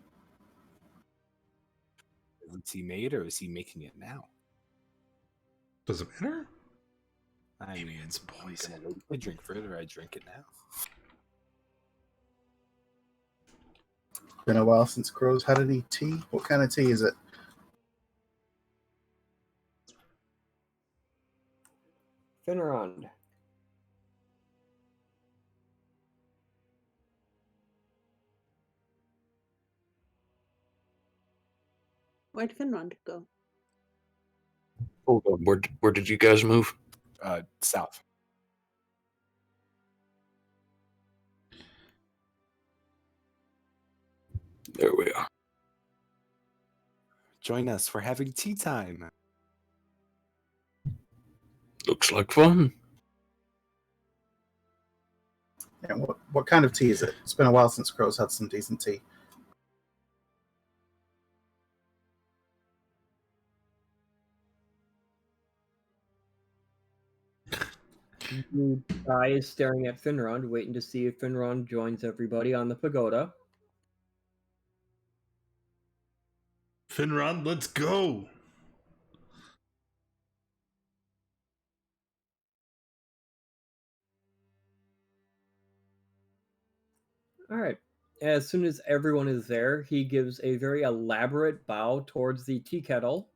Is he made or is he making it now? Does it matter? I Maybe mean, it's I'm poison. gonna wait to drink for it or I drink it now. Been a while since Crow's had any tea. What kind of tea is it? Finrod. Where'd Finrod go? Hold on. Where did you guys move? South. There we are. Join us. We're having tea time. Looks like fun. Yeah, what kind of tea is it? It's been a while since Crow's had some decent tea. The guy is staring at Finrod, waiting to see if Finrod joins everybody on the pagoda. Finrod, let's go. All right. As soon as everyone is there, he gives a very elaborate bow towards the tea kettle.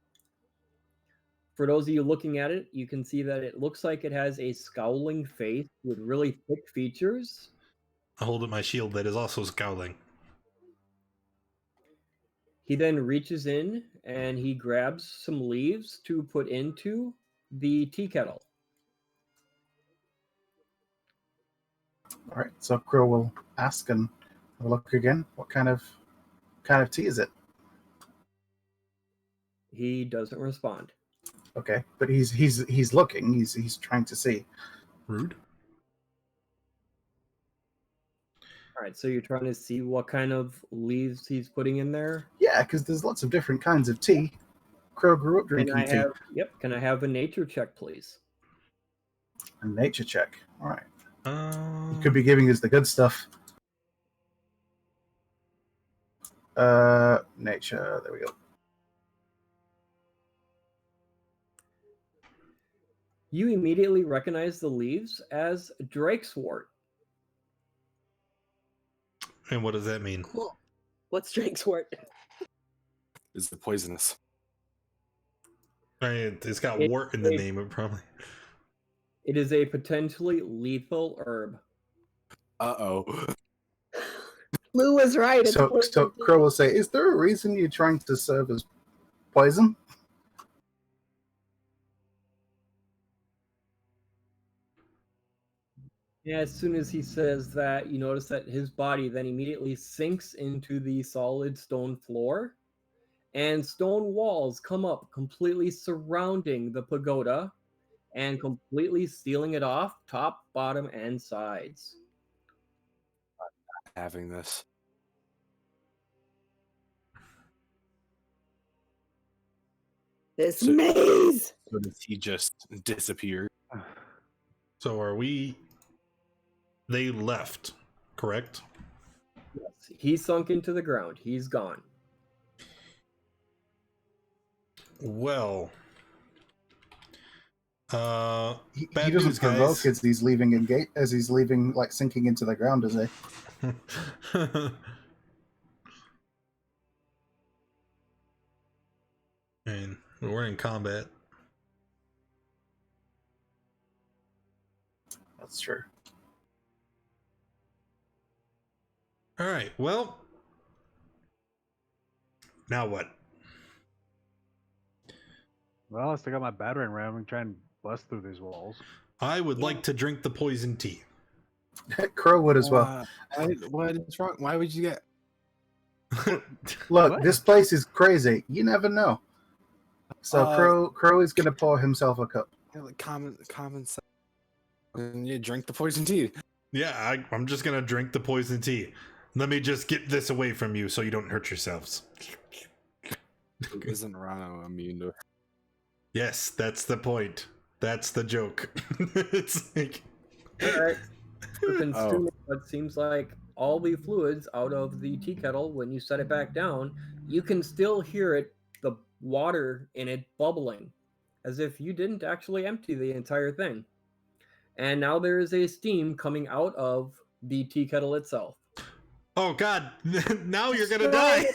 For those of you looking at it, you can see that it looks like it has a scowling face with really thick features. I hold up my shield that is also scowling. He then reaches in and he grabs some leaves to put into the tea kettle. All right, so Crow will ask and have a look again. What kind of tea is it? He doesn't respond. Okay, but he's looking. He's trying to see. Rude. All right, so you're trying to see what kind of leaves he's putting in there? Yeah, because there's lots of different kinds of tea. Crow grew up Can drinking I tea. have, can I have a nature check, please? A nature check. All right. Um, He could be giving us the good stuff. Nature. There we go. You immediately recognize the leaves as drakeswort. And what does that mean? Cool. What's Drakeswort? Is it poisonous? It's got It- wart in the it- name, it probably. It is a potentially lethal herb. Uh-oh. Lou was right. It's So poison tea. Crow will say, "Is there a reason you're trying to serve as poison?" As soon as he says that, you notice that his body then immediately sinks into the solid stone floor, and stone walls come up, completely surrounding the pagoda and completely sealing it off, top, bottom, and sides. Having this. This So- maze. So does he just disappear? So are we? They left, correct? Yes, he sunk into the ground. He's gone. Well, He bad doesn't news, provoke guys. as he's leaving as he's leaving, like sinking into the ground, does he? And we're in combat. That's true. All right. Well, now what? Well, I still got my battering ram and try and bust through these walls. I would like to drink the poison tea. Crow would as well. What is wrong? Why would you get? Look, What? this place is crazy. You never know. So Crow is going to pour himself a cup. Like common sense. And you drink the poison tea. Yeah, I'm just gonna drink the poison tea. Let me just get this away from you so you don't hurt yourselves. Isn't Rano immune to? Yes, that's the point. That's the joke. It's like, All right. You're consuming what seems like all the fluids out of the tea kettle. When you set it back down, you can still hear it, the water in it bubbling, as if you didn't actually empty the entire thing. And now there is a steam coming out of the tea kettle itself. oh God, now you're gonna die.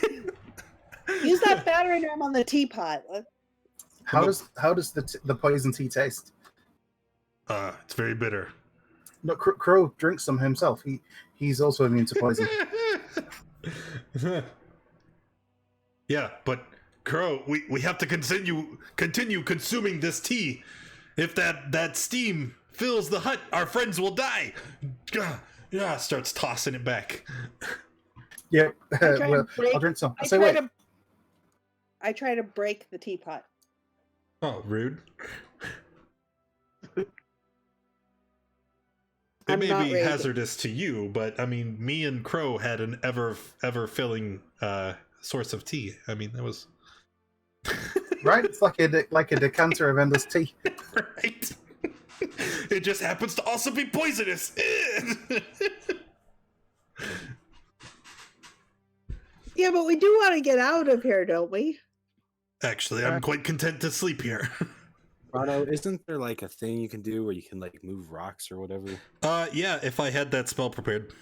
Use that battering ram on the teapot. How does the poison tea taste? It's very bitter. No, Crow drinks some himself. He's also immune to poison. Yeah, but Crow, we have to continue consuming this tea. If that steam fills the hut, our friends will die. Yeah, starts tossing it back. Yep. try Well, to break- I'll drink some. I Say try wait. to break the teapot. Oh, rude. It I'm may not be ready. hazardous to you, but I mean, me and Crow had an ever filling source of tea. I mean, that was Right? It's like a decanter of endless tea. right. It just happens to also be poisonous. Yeah, but we do want to get out of here, don't we? Actually, I'm quite content to sleep here. Rano, isn't there like a thing you can do where you can like move rocks or whatever? Yeah, if I had that spell prepared.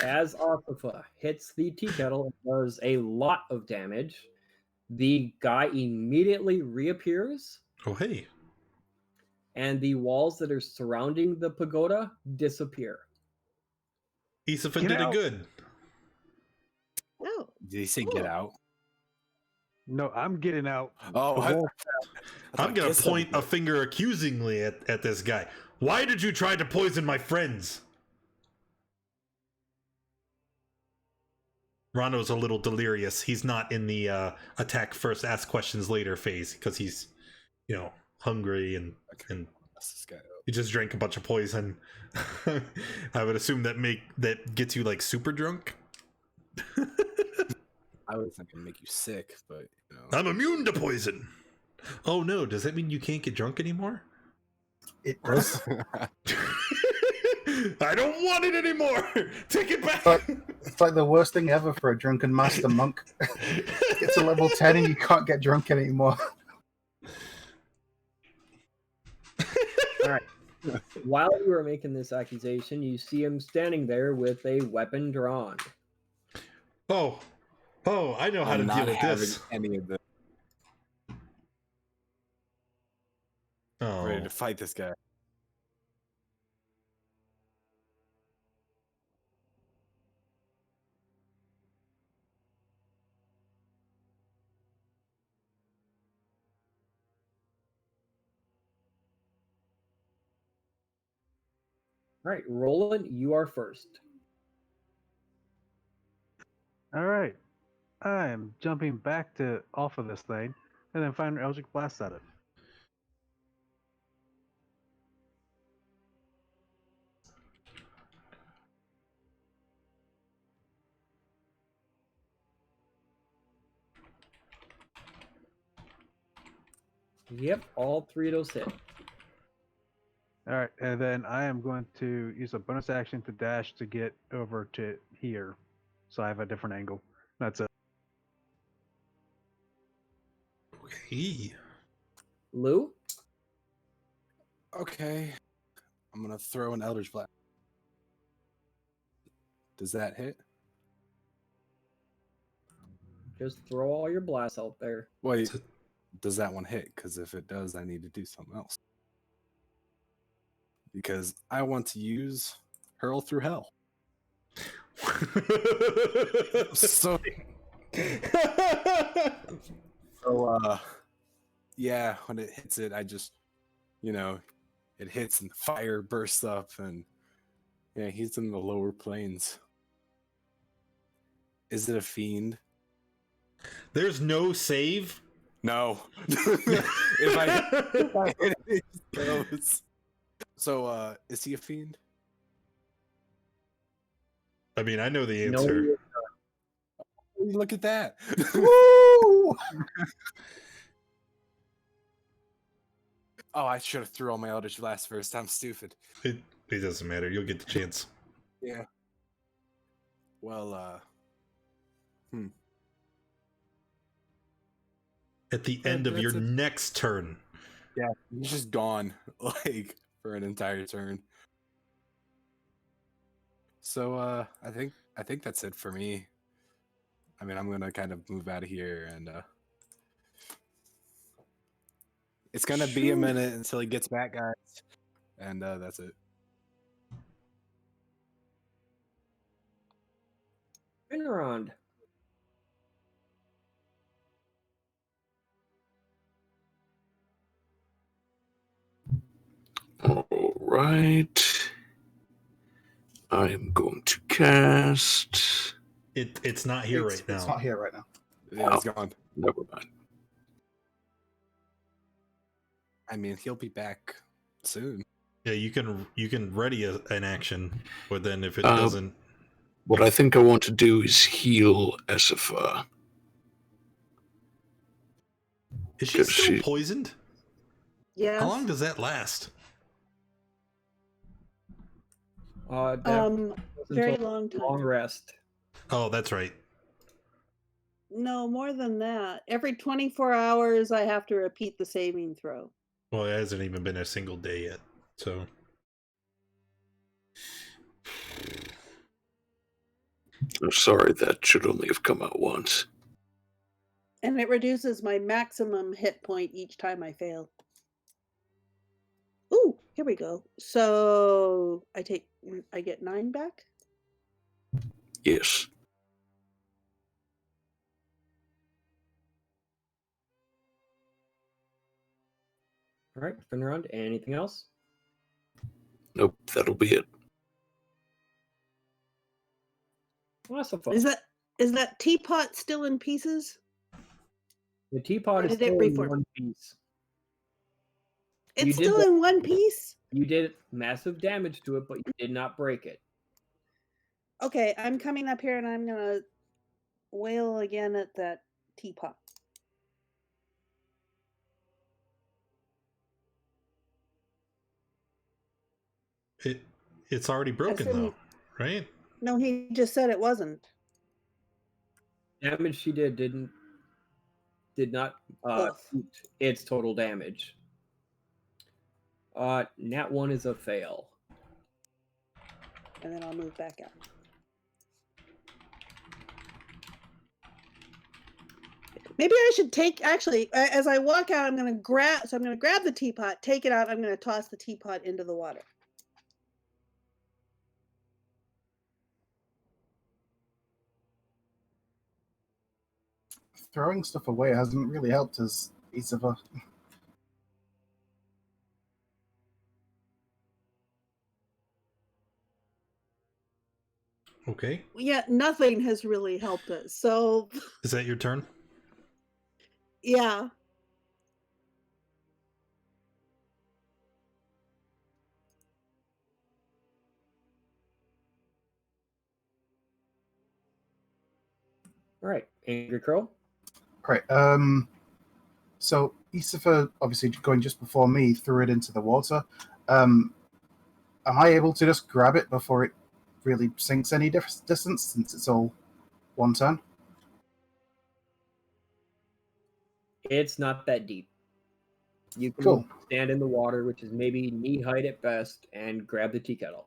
As Asafa hits the tea kettle and does a lot of damage, the guy immediately reappears, Oh, hey. and the walls that are surrounding the pagoda disappear. Isafin Get did it out. good. Oh, Did he say get Cool. out? No, I'm getting out. Oh, The whole- I'm gonna point a finger accusingly at this guy. Why did you try to poison my friends? Rondo's a little delirious. He's not in the attack first, ask questions later phase because he's, hungry and This guy. he just drank a bunch of poison. I would assume that gets you like super drunk. I was thinking make you sick, but I'm immune to poison. Oh no, does that mean you can't get drunk anymore? It does. I don't want it anymore. Take it back. It's like the worst thing ever for a drunken master monk. Get to level 10 and you can't get drunk anymore. While you are making this accusation, you see him standing there with a weapon drawn. Oh, I know how I'm to not deal with having this. any of this. Oh, Ready to fight this guy. All right, Roland, you are first. All right. I am jumping back to off of this thing and then firing Eldritch Blast at it. Yep, all 3 of those hit. All right, and then I am going to use a bonus action to dash to get over to here, so I have a different angle. That's it. Okay. Lou? Okay. I'm gonna throw an Eldritch Blast. Does that hit? Just throw all your blasts out there. Wait, does that one hit? Because if it does, I need to do something else. Because I want to use Hurl Through Hell. So, yeah, when it hits it, I just, it hits and the fire bursts up, and yeah, he's in the lower planes. Is it a fiend? There's no save. No. if I hit it, it goes. So, is he a fiend? I mean, I know the No, answer. Look at that. Woo! Oh, I should have threw all my Eldritch Blast first. I'm stupid. It doesn't matter. You'll get the chance. Yeah. Well, At the end of your next turn. Yeah, he's just gone, like, for an entire turn. So, I think that's it for me. I mean, I'm gonna kind of move out of here, and it's gonna be a minute until he gets back, guys. And that's it. Finrond. All right. I am going to cast. It's not here right now. It's not here right now. Yeah, he's gone. Never mind. I mean, he'll be back soon. Yeah, you can ready an action, but then if it doesn't, What I think I want to do is heal Esipha. is she Because still poisoned? Yes. How long does that last? Very Until long time. long rest. Oh, that's right. No, more than that. Every 24 hours, I have to repeat the saving throw. Well, it hasn't even been a single day yet, so. I'm sorry, that should only have come out once. And it reduces my maximum hit point each time I fail. Ooh, here we go. So I get 9 back? Yes. All right, Finrond. Anything else? Nope, that'll be it. Awesome. Is that teapot still in pieces? The teapot Or is did it still in reform? one piece. It's You did still that- in one piece? You did massive damage to it, but you did not break it. Okay, I'm coming up here and I'm gonna wail again at that teapot. It's already broken Assuming- though, right? No, he just said it wasn't. Damage she did not Ugh. beat its total damage. Nat 1 is a fail. And then I'll move back out. Maybe I should take, actually, as I walk out, I'm going to grab the teapot, take it out. I'm going to toss the teapot into the water. Throwing stuff away hasn't really helped us, Isava. Okay. Yeah, nothing has really helped us. So, Is that your turn? yeah. All right, Angry Crow. Right. So Isafa, obviously going just before me, threw it into the water. Am I able to just grab it before it really sinks any distance, since it's all one turn? It's not that deep. You can Cool. stand in the water, which is maybe knee height at best, and grab the tea kettle.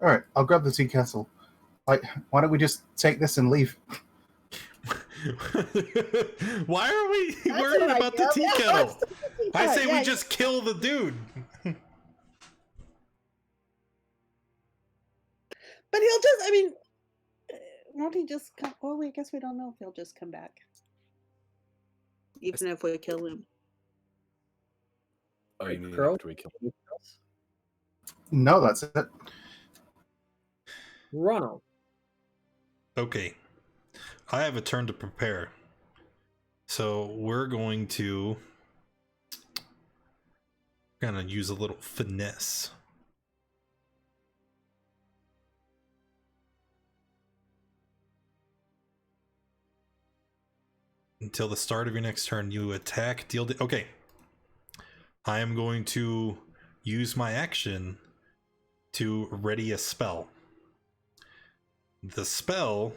All right, I'll grab the tea kettle. Like, why don't we just take this and leave? Why are we That's worried an about the idea. tea Yeah, kettle? let's take the I teapot. say Yeah, we just kill the dude. But he'll just, I mean, won't he just come? Well, I guess we don't know if he'll just come back. Even if we kill him. Oh, you need Crow? after we kill. Anything else? No, that's it. Ronald. Okay. I have a turn to prepare. So we're going to use a little finesse. Until the start of your next turn, you attack, okay. I am going to use my action to ready a spell. The spell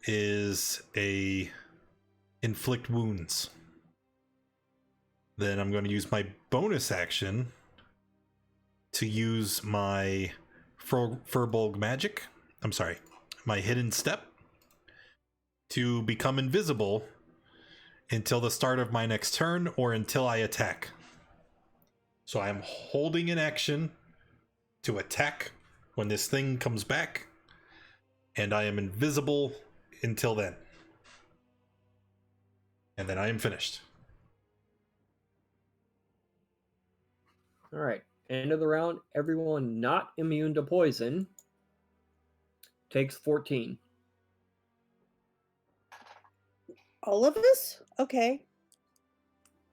is a inflict wounds. Then I'm going to use my bonus action to use my Furbolg magic. I'm sorry, my hidden step to become invisible until the start of my next turn or until I attack. So I am holding an action to attack when this thing comes back, and I am invisible until then. And then I am finished. All right. End of the round. Everyone not immune to poison takes 14. All of us? Okay.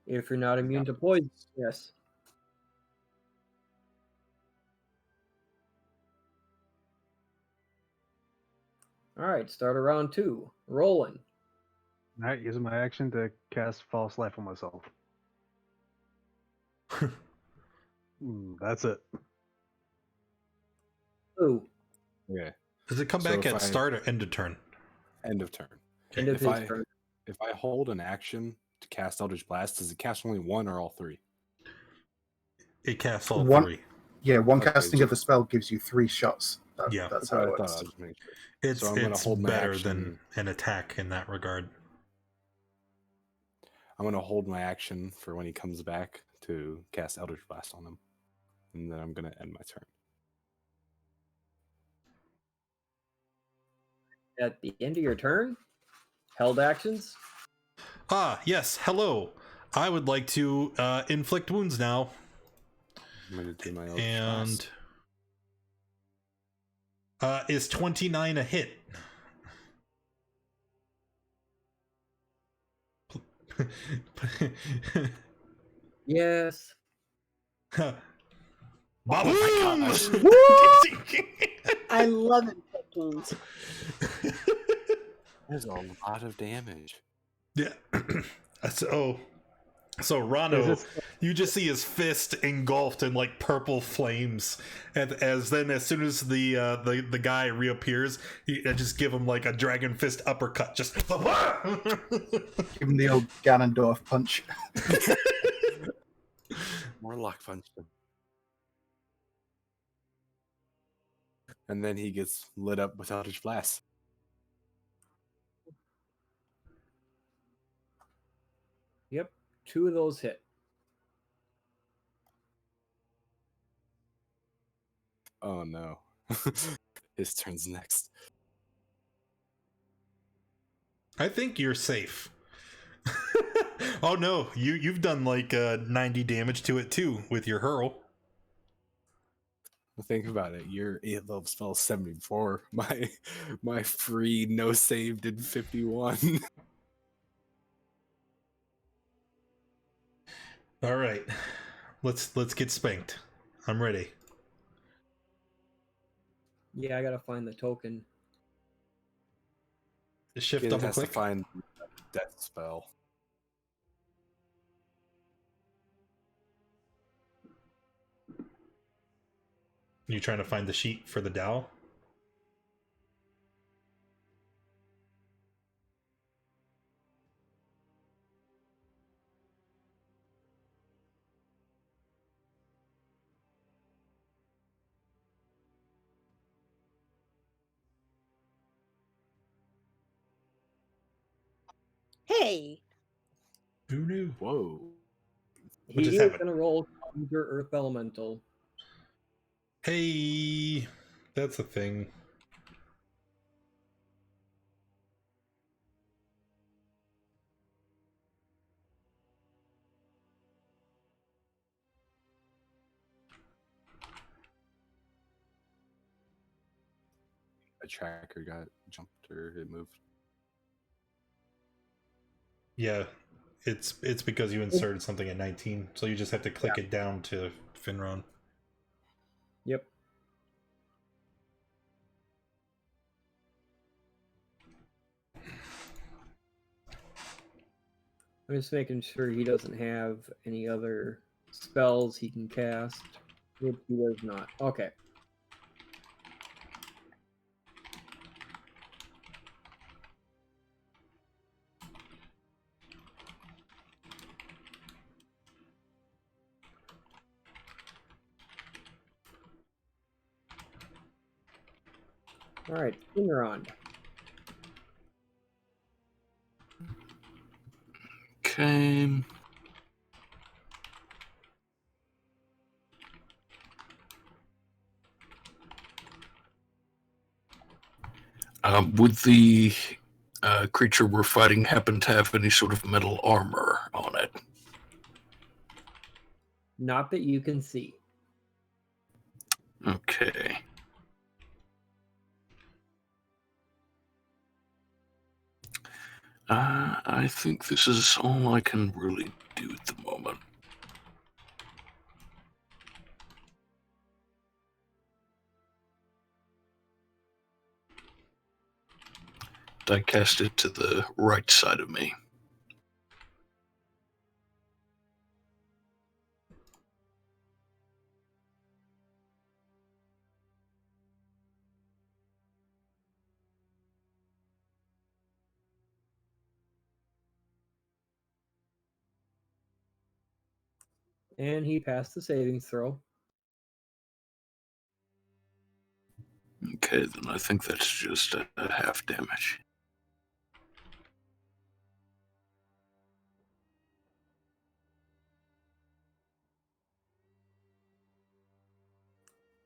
If you're not immune to poison, yes. All right. Start of round 2. Rolling. All right, using my action to cast False Life on myself. That's it. Ooh. Okay. Does it come So back if at start or end of turn? End of turn. End of If his I turn. if I hold an action to cast Eldritch Blast, does it cast only one or all three? It casts all One- three. Yeah, one Okay, casting so- of the spell gives you 3 shots. Yeah. That's That's how what it I thought. works. I was just making sure. It's So I'm gonna hold my better action. than an attack in that regard. I'm gonna hold my action for when he comes back to cast Eldritch Blast on him, and then I'm gonna end my turn. At the end of your turn, held actions. Ah, yes. Hello. I would like to inflict wounds now. I'm gonna do my Eldritch Blast. And is 29 a hit? Yes. Baba gosh. I love it. Wounds. There's a lot of damage. Yeah. So Rano, you just see his fist engulfed in like purple flames, and as soon as the guy reappears, I just give him like a dragon fist uppercut. Just Give him the old Ganondorf punch. Warlock punched him. And then he gets lit up with Eldritch Blast. Yep, 2 of those hit. Oh no. His turn's next. I think you're safe. Oh no, you've done like 90 damage to it too with your hurl. Think about it. Your 8 level spell 74. My free no save did 51. All right, let's get spanked. I'm ready. Yeah, I gotta find the token. Shift Kid double has to click. find death spell. You trying to find the sheet for the dowel? Hey, Who knew? Whoa. We'll He just is have it. gonna roll Conjure Earth Elemental. Hey, that's a thing. A tracker got jumped or it moved. Yeah, it's because you inserted something at 19, so you just have to click it down to Finron. Yep. I'm just making sure he doesn't have any other spells he can cast, which he does not. Okay. All right, Finron. Okay. Would the creature we're fighting happen to have any sort of metal armor on it? Not that you can see. Okay. I think this is all I can really do at the moment. I cast it to the right side of me. And he passed the saving throw. Okay, then I think that's just a half damage.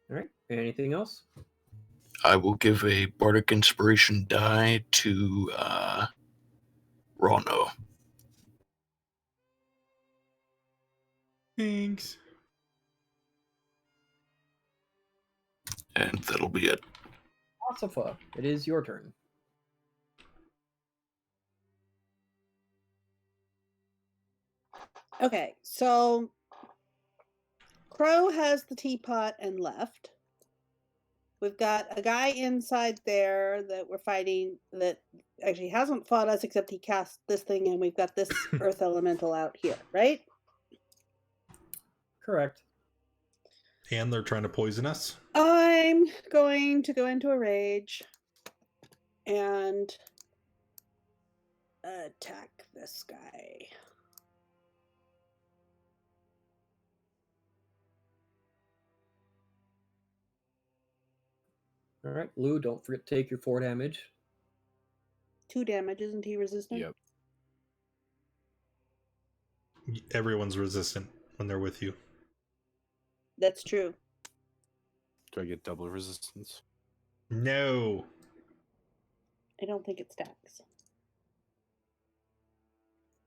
All right. Anything else? I will give a Bardic Inspiration die to Rono. Thanks. And that'll be it. Osifa, it is your turn. okay, so Crow has the teapot and left. We've got a guy inside there that we're fighting that actually hasn't fought us except he cast this thing, and we've got this earth elemental out here, right? Correct. And they're trying to poison us. I'm going to go into a rage and attack this guy. All right, Lou, don't forget to take your 4 damage. 2 damage, isn't he resistant? Yep. everyone's resistant when they're with you. That's true. Do I get double resistance? No. I don't think it stacks.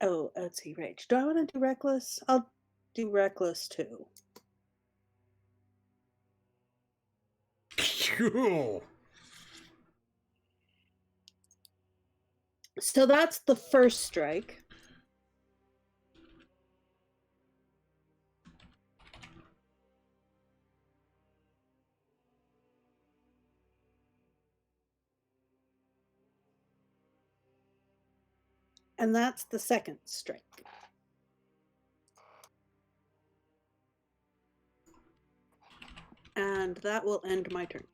Oh, let's see, rage. Do I want to do reckless? I'll do reckless too. Cool. So that's the first strike. And that's the second strike. And that will end my turn.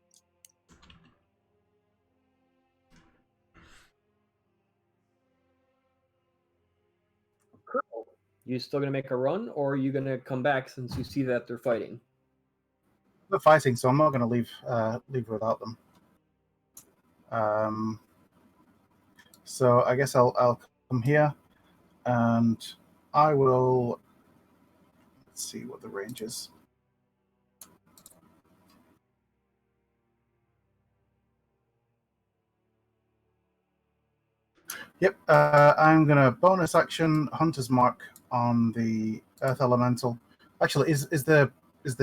Cool. You still gonna make a run, or are you gonna come back since you see that they're fighting? They're fighting, so I'm not going to leave without them. So I guess I'll come here, and I will. Let's see what the range is. Yep, I'm gonna bonus action Hunter's Mark on the Earth Elemental. Actually, is the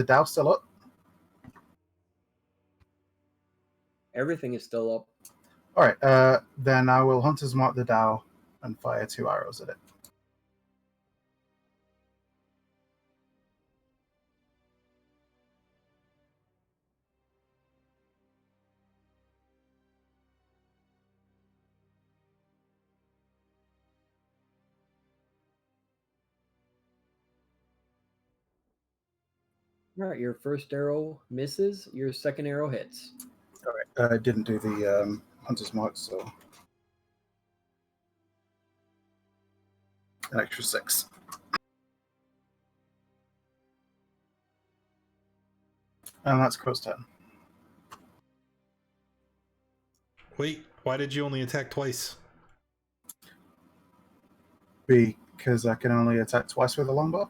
Dow still up? Everything is still up. All right, then I will Hunter's Mark the Dow and fire 2 arrows at it. All right, your first arrow misses. Your second arrow hits. All right, I didn't do the Hunter's Mark, so an extra 6. And that's Crow's turn. Wait, why did you only attack twice? Because I can only attack twice with a longbow.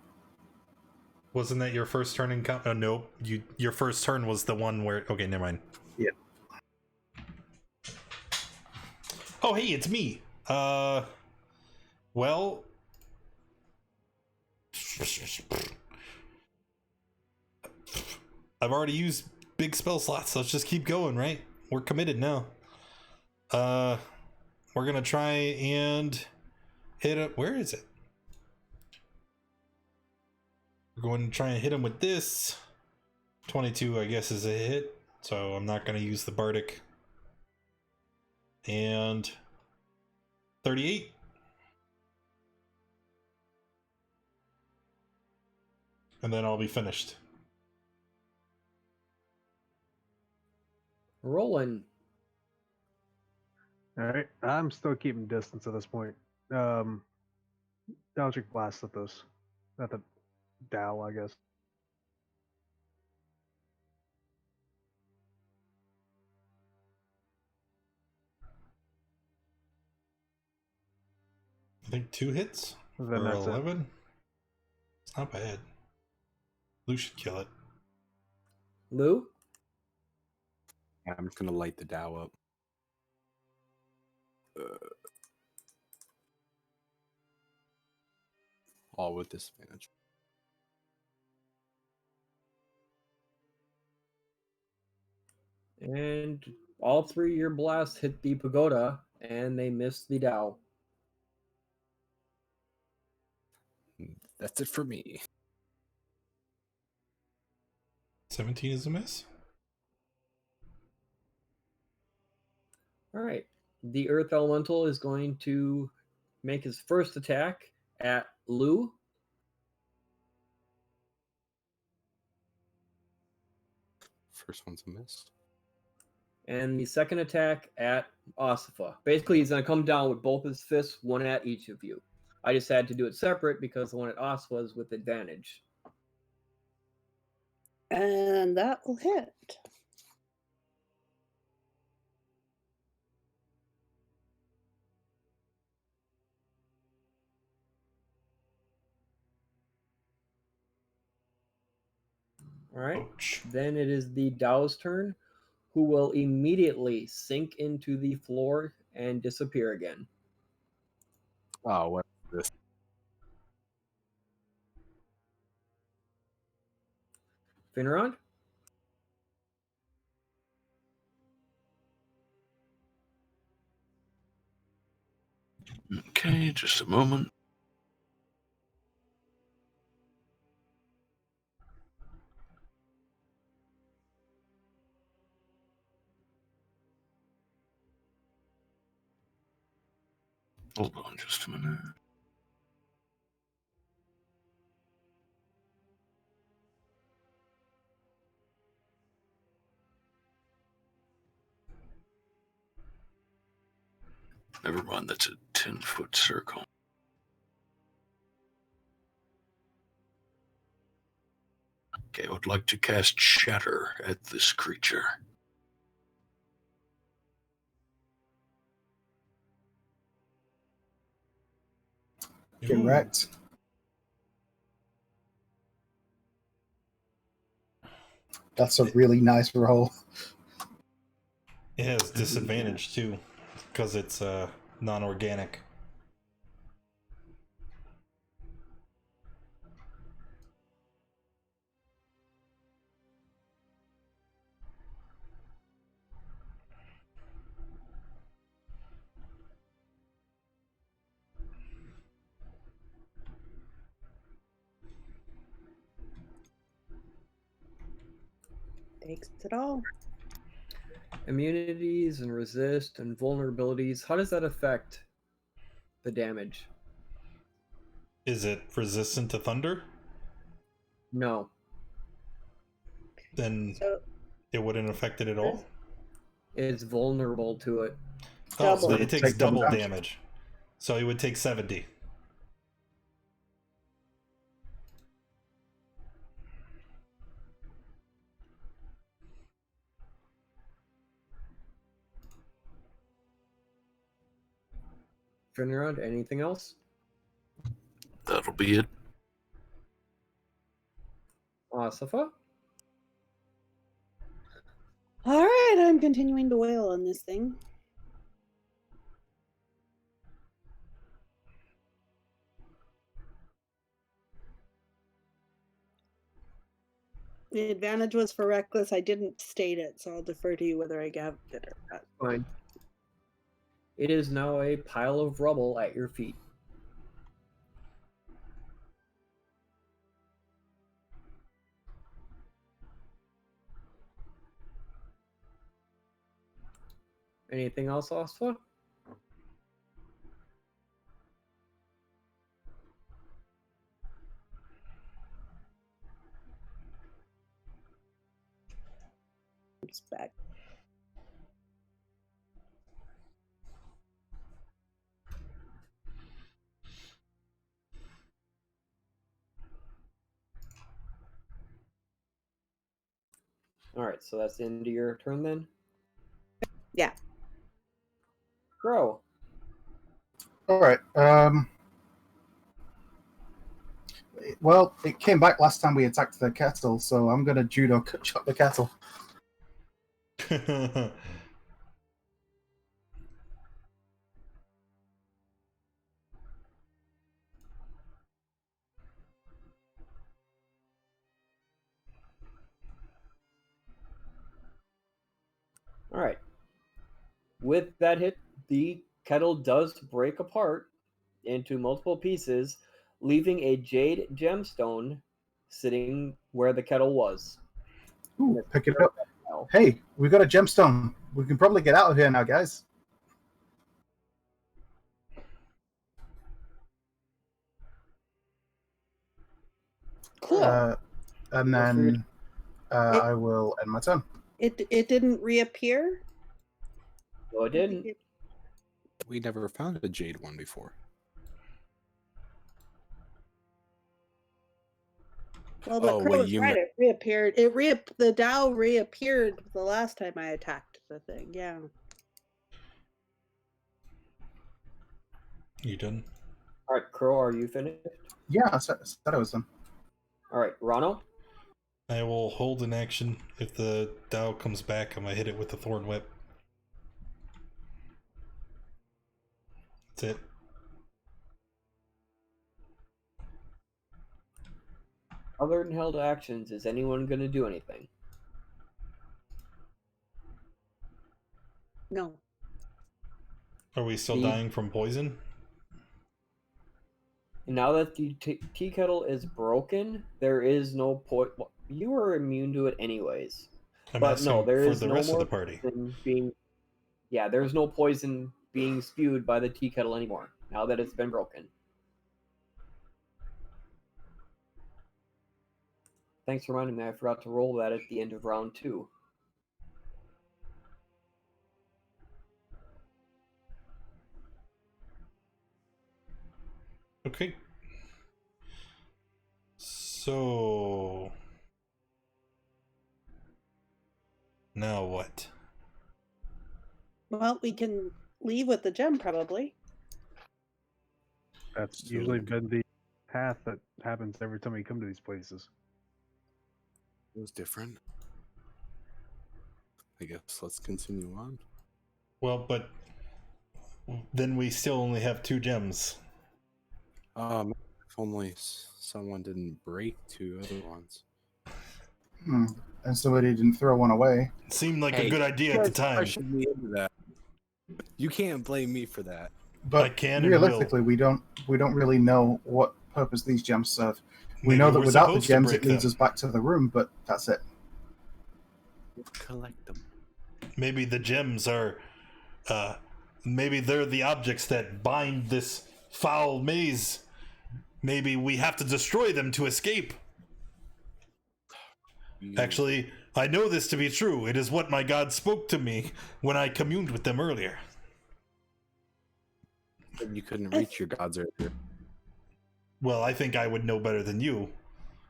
Wasn't that your first turn in no, your first turn was the one where... Okay, never mind. Yeah. Oh, hey, it's me. Well... I've already used big spell slots, so let's just keep going, right? We're committed now. We're gonna try and hit it. Where is it? We're going to try and hit him with this. 22, I guess, is a hit, so I'm not gonna use the Bardic. And 38. And then I'll be finished. Rolling. All right, I'm still keeping distance at this point. Eldritch Blast at this, at the Dow, I guess. I think 2 hits Then for that's 11. It's not bad. Lou should kill it. Lou? I'm just gonna light the Dow up. All with disadvantage. And all 3 of your blasts hit the pagoda, and they missed the Dow. That's it for me. 17 is a miss. All right. The Earth Elemental is going to make his first attack at Lou. First one's a miss. And the second attack at Osifa. Basically, he's going to come down with both his fists, one at each of you. I just had to do it separate because the one at Osifa is with advantage. And that will hit. All right. Ouch. Then it is the Dow's turn, who will immediately sink into the floor and disappear again. Oh, what is this? Finrod? Okay, just a moment. Hold on just a minute. Never mind, that's a 10-foot circle. Okay, I would like to cast Shatter at this creature. Get Ooh. wrecked. That's a really nice roll. It has disadvantage too, because it's non-organic. Takes it all. Immunities and resist and vulnerabilities. How does that affect the damage? Is it resistant to thunder? No. Then So it wouldn't affect it at all. It's vulnerable to it. Oh, so double. then it takes Take double double damage. damage. So he would take 70. Finrod, anything else? That'll be it. Asafa? All right, I'm continuing to wail on this thing. The advantage was for reckless. I didn't state it, so I'll defer to you whether I gabbed it or not. Fine. It is now a pile of rubble at your feet. Anything else, Asafa? It's back. All right, so that's the end of your turn then. Yeah. Crow. All right. Well, it came back last time we attacked the kettle, so I'm gonna judo chop the kettle. All right. With that hit, the kettle does break apart into multiple pieces, leaving a jade gemstone sitting where the kettle was. Ooh, pick it up. Hey, we got a gemstone. We can probably get out of here now, guys. Cool. And then I will end my turn. It didn't reappear. No, it didn't. We never found a jade one before. Well, but Oh, Crow wait, was you right. meant- It reappeared. The Dow reappeared the last time I attacked the thing. Yeah. You done? All right, Crow, are you finished? Yeah, I said I was done. All right, Rano. I will hold an action. If the Dow comes back, I'm gonna hit it with the Thorn Whip. That's it. Other than held actions, is anyone going to do anything? No. Are we still The- dying from poison? Now that the tea kettle is broken, there is no point. You are immune to it anyways. I'm But no, asking there for is the no rest of more the party. poison being. Yeah, there's no poison being spewed by the tea kettle anymore. Now that it's been broken. Thanks for reminding me. I forgot to roll that at the end of round 2. Okay. So now what? Well, we can leave with the gem probably. That's So- usually been the path that happens every time we come to these places. It was different. I guess let's continue on. Well, but then we still only have 2 gems. If only someone didn't break 2 other ones. And somebody didn't throw one away. It seemed like a Hey, good idea at the time. Pressured me into that. You can't blame me for that. But I can and realistically, we don't really know what purpose these gems serve. We Maybe know that we're without the supposed to gems, break it leads them. us back to the room, but that's it. Collect them. Maybe the gems are maybe they're the objects that bind this foul maze. Maybe we have to destroy them to escape. Actually, I know this to be true. It is what my god spoke to me when I communed with them earlier. You couldn't reach your gods earlier. Well, I think I would know better than you.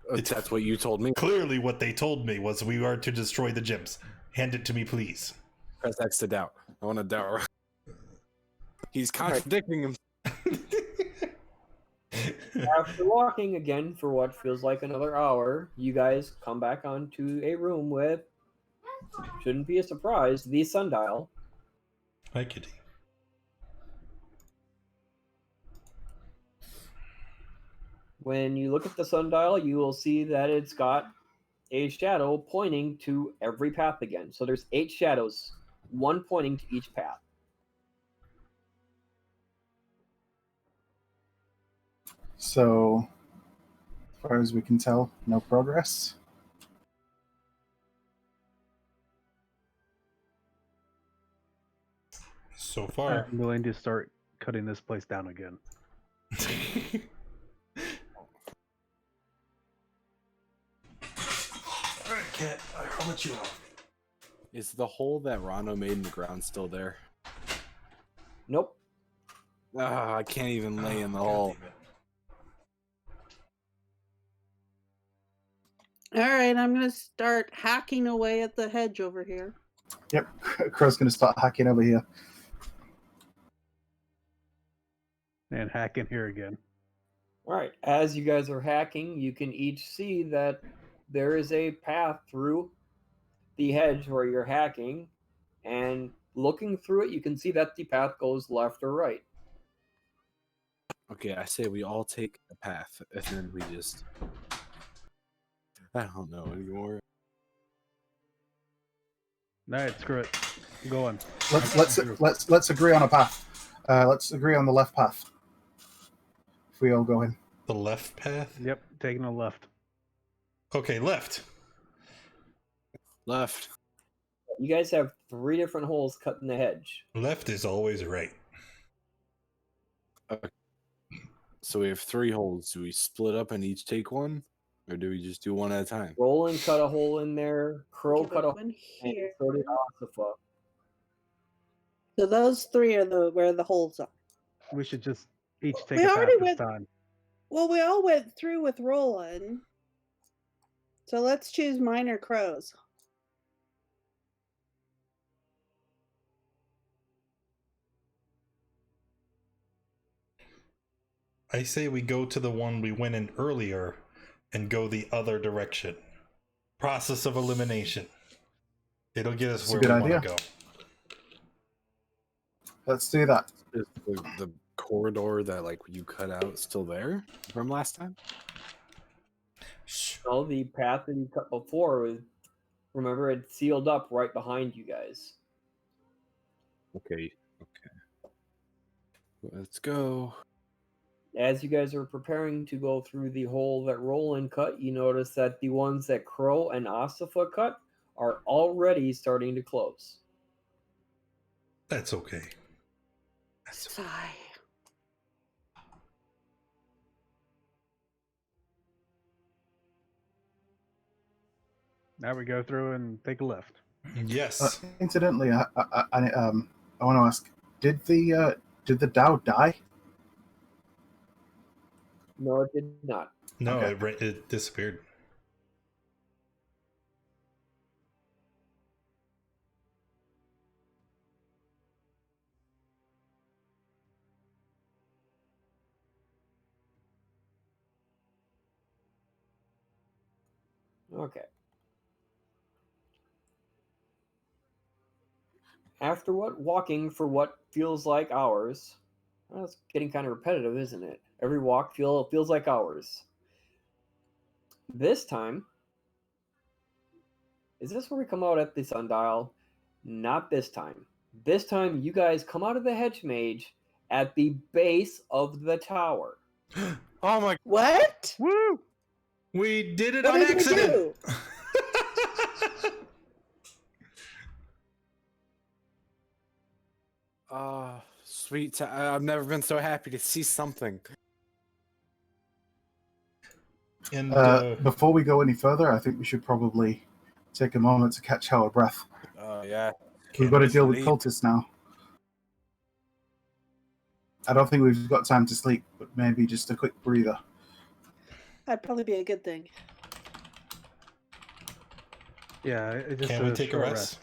That's what you told me. Clearly what they told me was we are to destroy the gems. Hand it to me, please. Press X to doubt. I want to doubt. He's contradicting him. After walking again for what feels like another hour, you guys come back onto a room with, shouldn't be a surprise, the sundial. Hi, kitty. When you look at the sundial, you will see that it's got a shadow pointing to every path again. So there's 8 shadows, 1 pointing to each path. So, as far as we can tell, no progress. So far. I'm willing to start cutting this place down again. Alright, cat. I'll let you off. Is the hole that Rano made in the ground still there? Nope. I can't even lay in the hole. All right, I'm going to start hacking away at the hedge over here. Yep, Crow's going to start hacking over here. And hack in here again. All right. As you guys are hacking, you can each see that there is a path through the hedge where you're hacking. And looking through it, you can see that the path goes left or right. Okay, I say we all take a path, and then we just... I don't know anymore. Alright, screw it. I'm going. Let's agree on a path. Let's agree on the left path. If we all go in. The left path? Yep, taking a left. Okay, left. Left. You guys have 3 different holes cut in the hedge. Left is always right. So we have 3 holes. Do we split up and each take one? Or do we just do one at a time? Roland cut a hole in there. Crow Give cut it a one hole. here. So did Osifa. So those 3 are where the holes are. We should just each take We a path already this went- time. Well, we all went through with Roland. So let's choose mine or Crow's. I say we go to the one we went in earlier and go the other direction. process of elimination. It'll get us That's a where good we want idea. to go. Let's do that. Is the corridor that like you cut out still there from last time? No, the path that you cut before was, remember, it sealed up right behind you guys. Okay. Let's go. As you guys are preparing to go through the hole that Roland cut, you notice that the ones that Crow and Asafa cut are already starting to close. That's okay. Sigh. Now we go through and take a left. Yes. Incidentally, I want to ask: Did the Dow die? No, it did not. No, Okay. it disappeared. Okay. After walking for what feels like hours, well, it's getting kind of repetitive, isn't it? Every walk feels like hours. This time, is this where we come out at the sundial? Not this time. This time, you guys come out of the hedge mage at the base of the tower. Oh my! What? Woo! We did it What on did we accident. do? Sweet. I've never been so happy to see something. And Before we go any further, I think we should probably take a moment to catch our breath. Yeah. We've got to miss deal with sleep. cultists now. I don't think we've got time to sleep, but maybe just a quick breather. That'd probably be a good thing. Yeah, it just can we a take a short rest?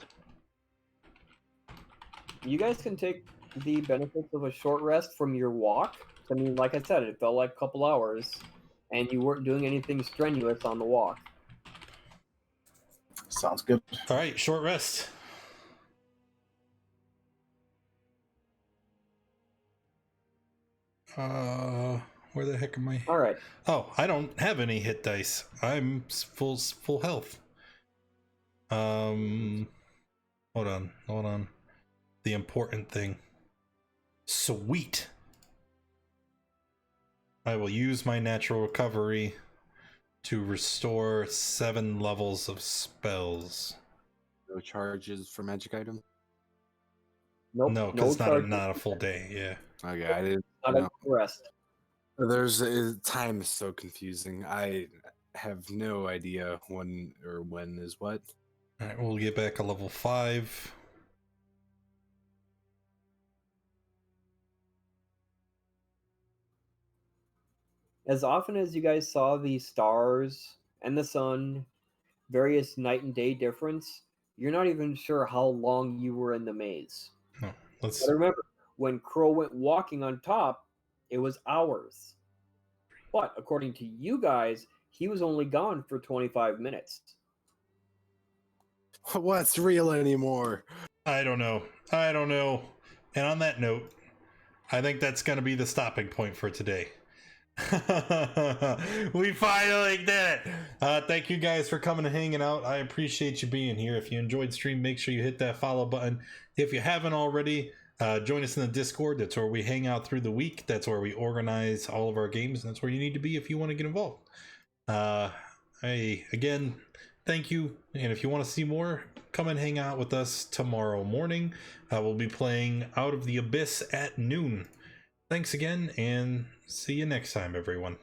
You guys can take the benefits of a short rest from your walk. I mean, like I said, it felt like a couple hours, and you weren't doing anything strenuous on the walk. Sounds good. All right, short rest. Where the heck am I? All right. Oh, I don't have any hit dice. I'm full health. Hold on. The important thing. Sweet. I will use my natural recovery to restore 7 levels of spells. No charges for magic items. Nope. No, because it's charge. not a full day. Yeah. Okay, I didn't. Not No. a rest. There's time is so confusing. I have no idea when is what. All right, we'll get back a level 5. As often as you guys saw the stars and the sun, various night and day difference, you're not even sure how long you were in the maze. No, let's. But remember, when Crow went walking on top, it was hours. But according to you guys, he was only gone for 25 minutes. What's real anymore? I don't know. And on that note, I think that's going to be the stopping point for today. We finally did it. Thank you guys for coming and hanging out. I appreciate you being here. If you enjoyed the stream, make sure you hit that follow button. If you haven't already, join us in the Discord. That's where we hang out through the week. That's where we organize all of our games, and that's where you need to be if you want to get involved. Again, thank you. And if you want to see more, come and hang out with us tomorrow morning. We'll be playing Out of the Abyss at noon. Thanks again, and see you next time, everyone.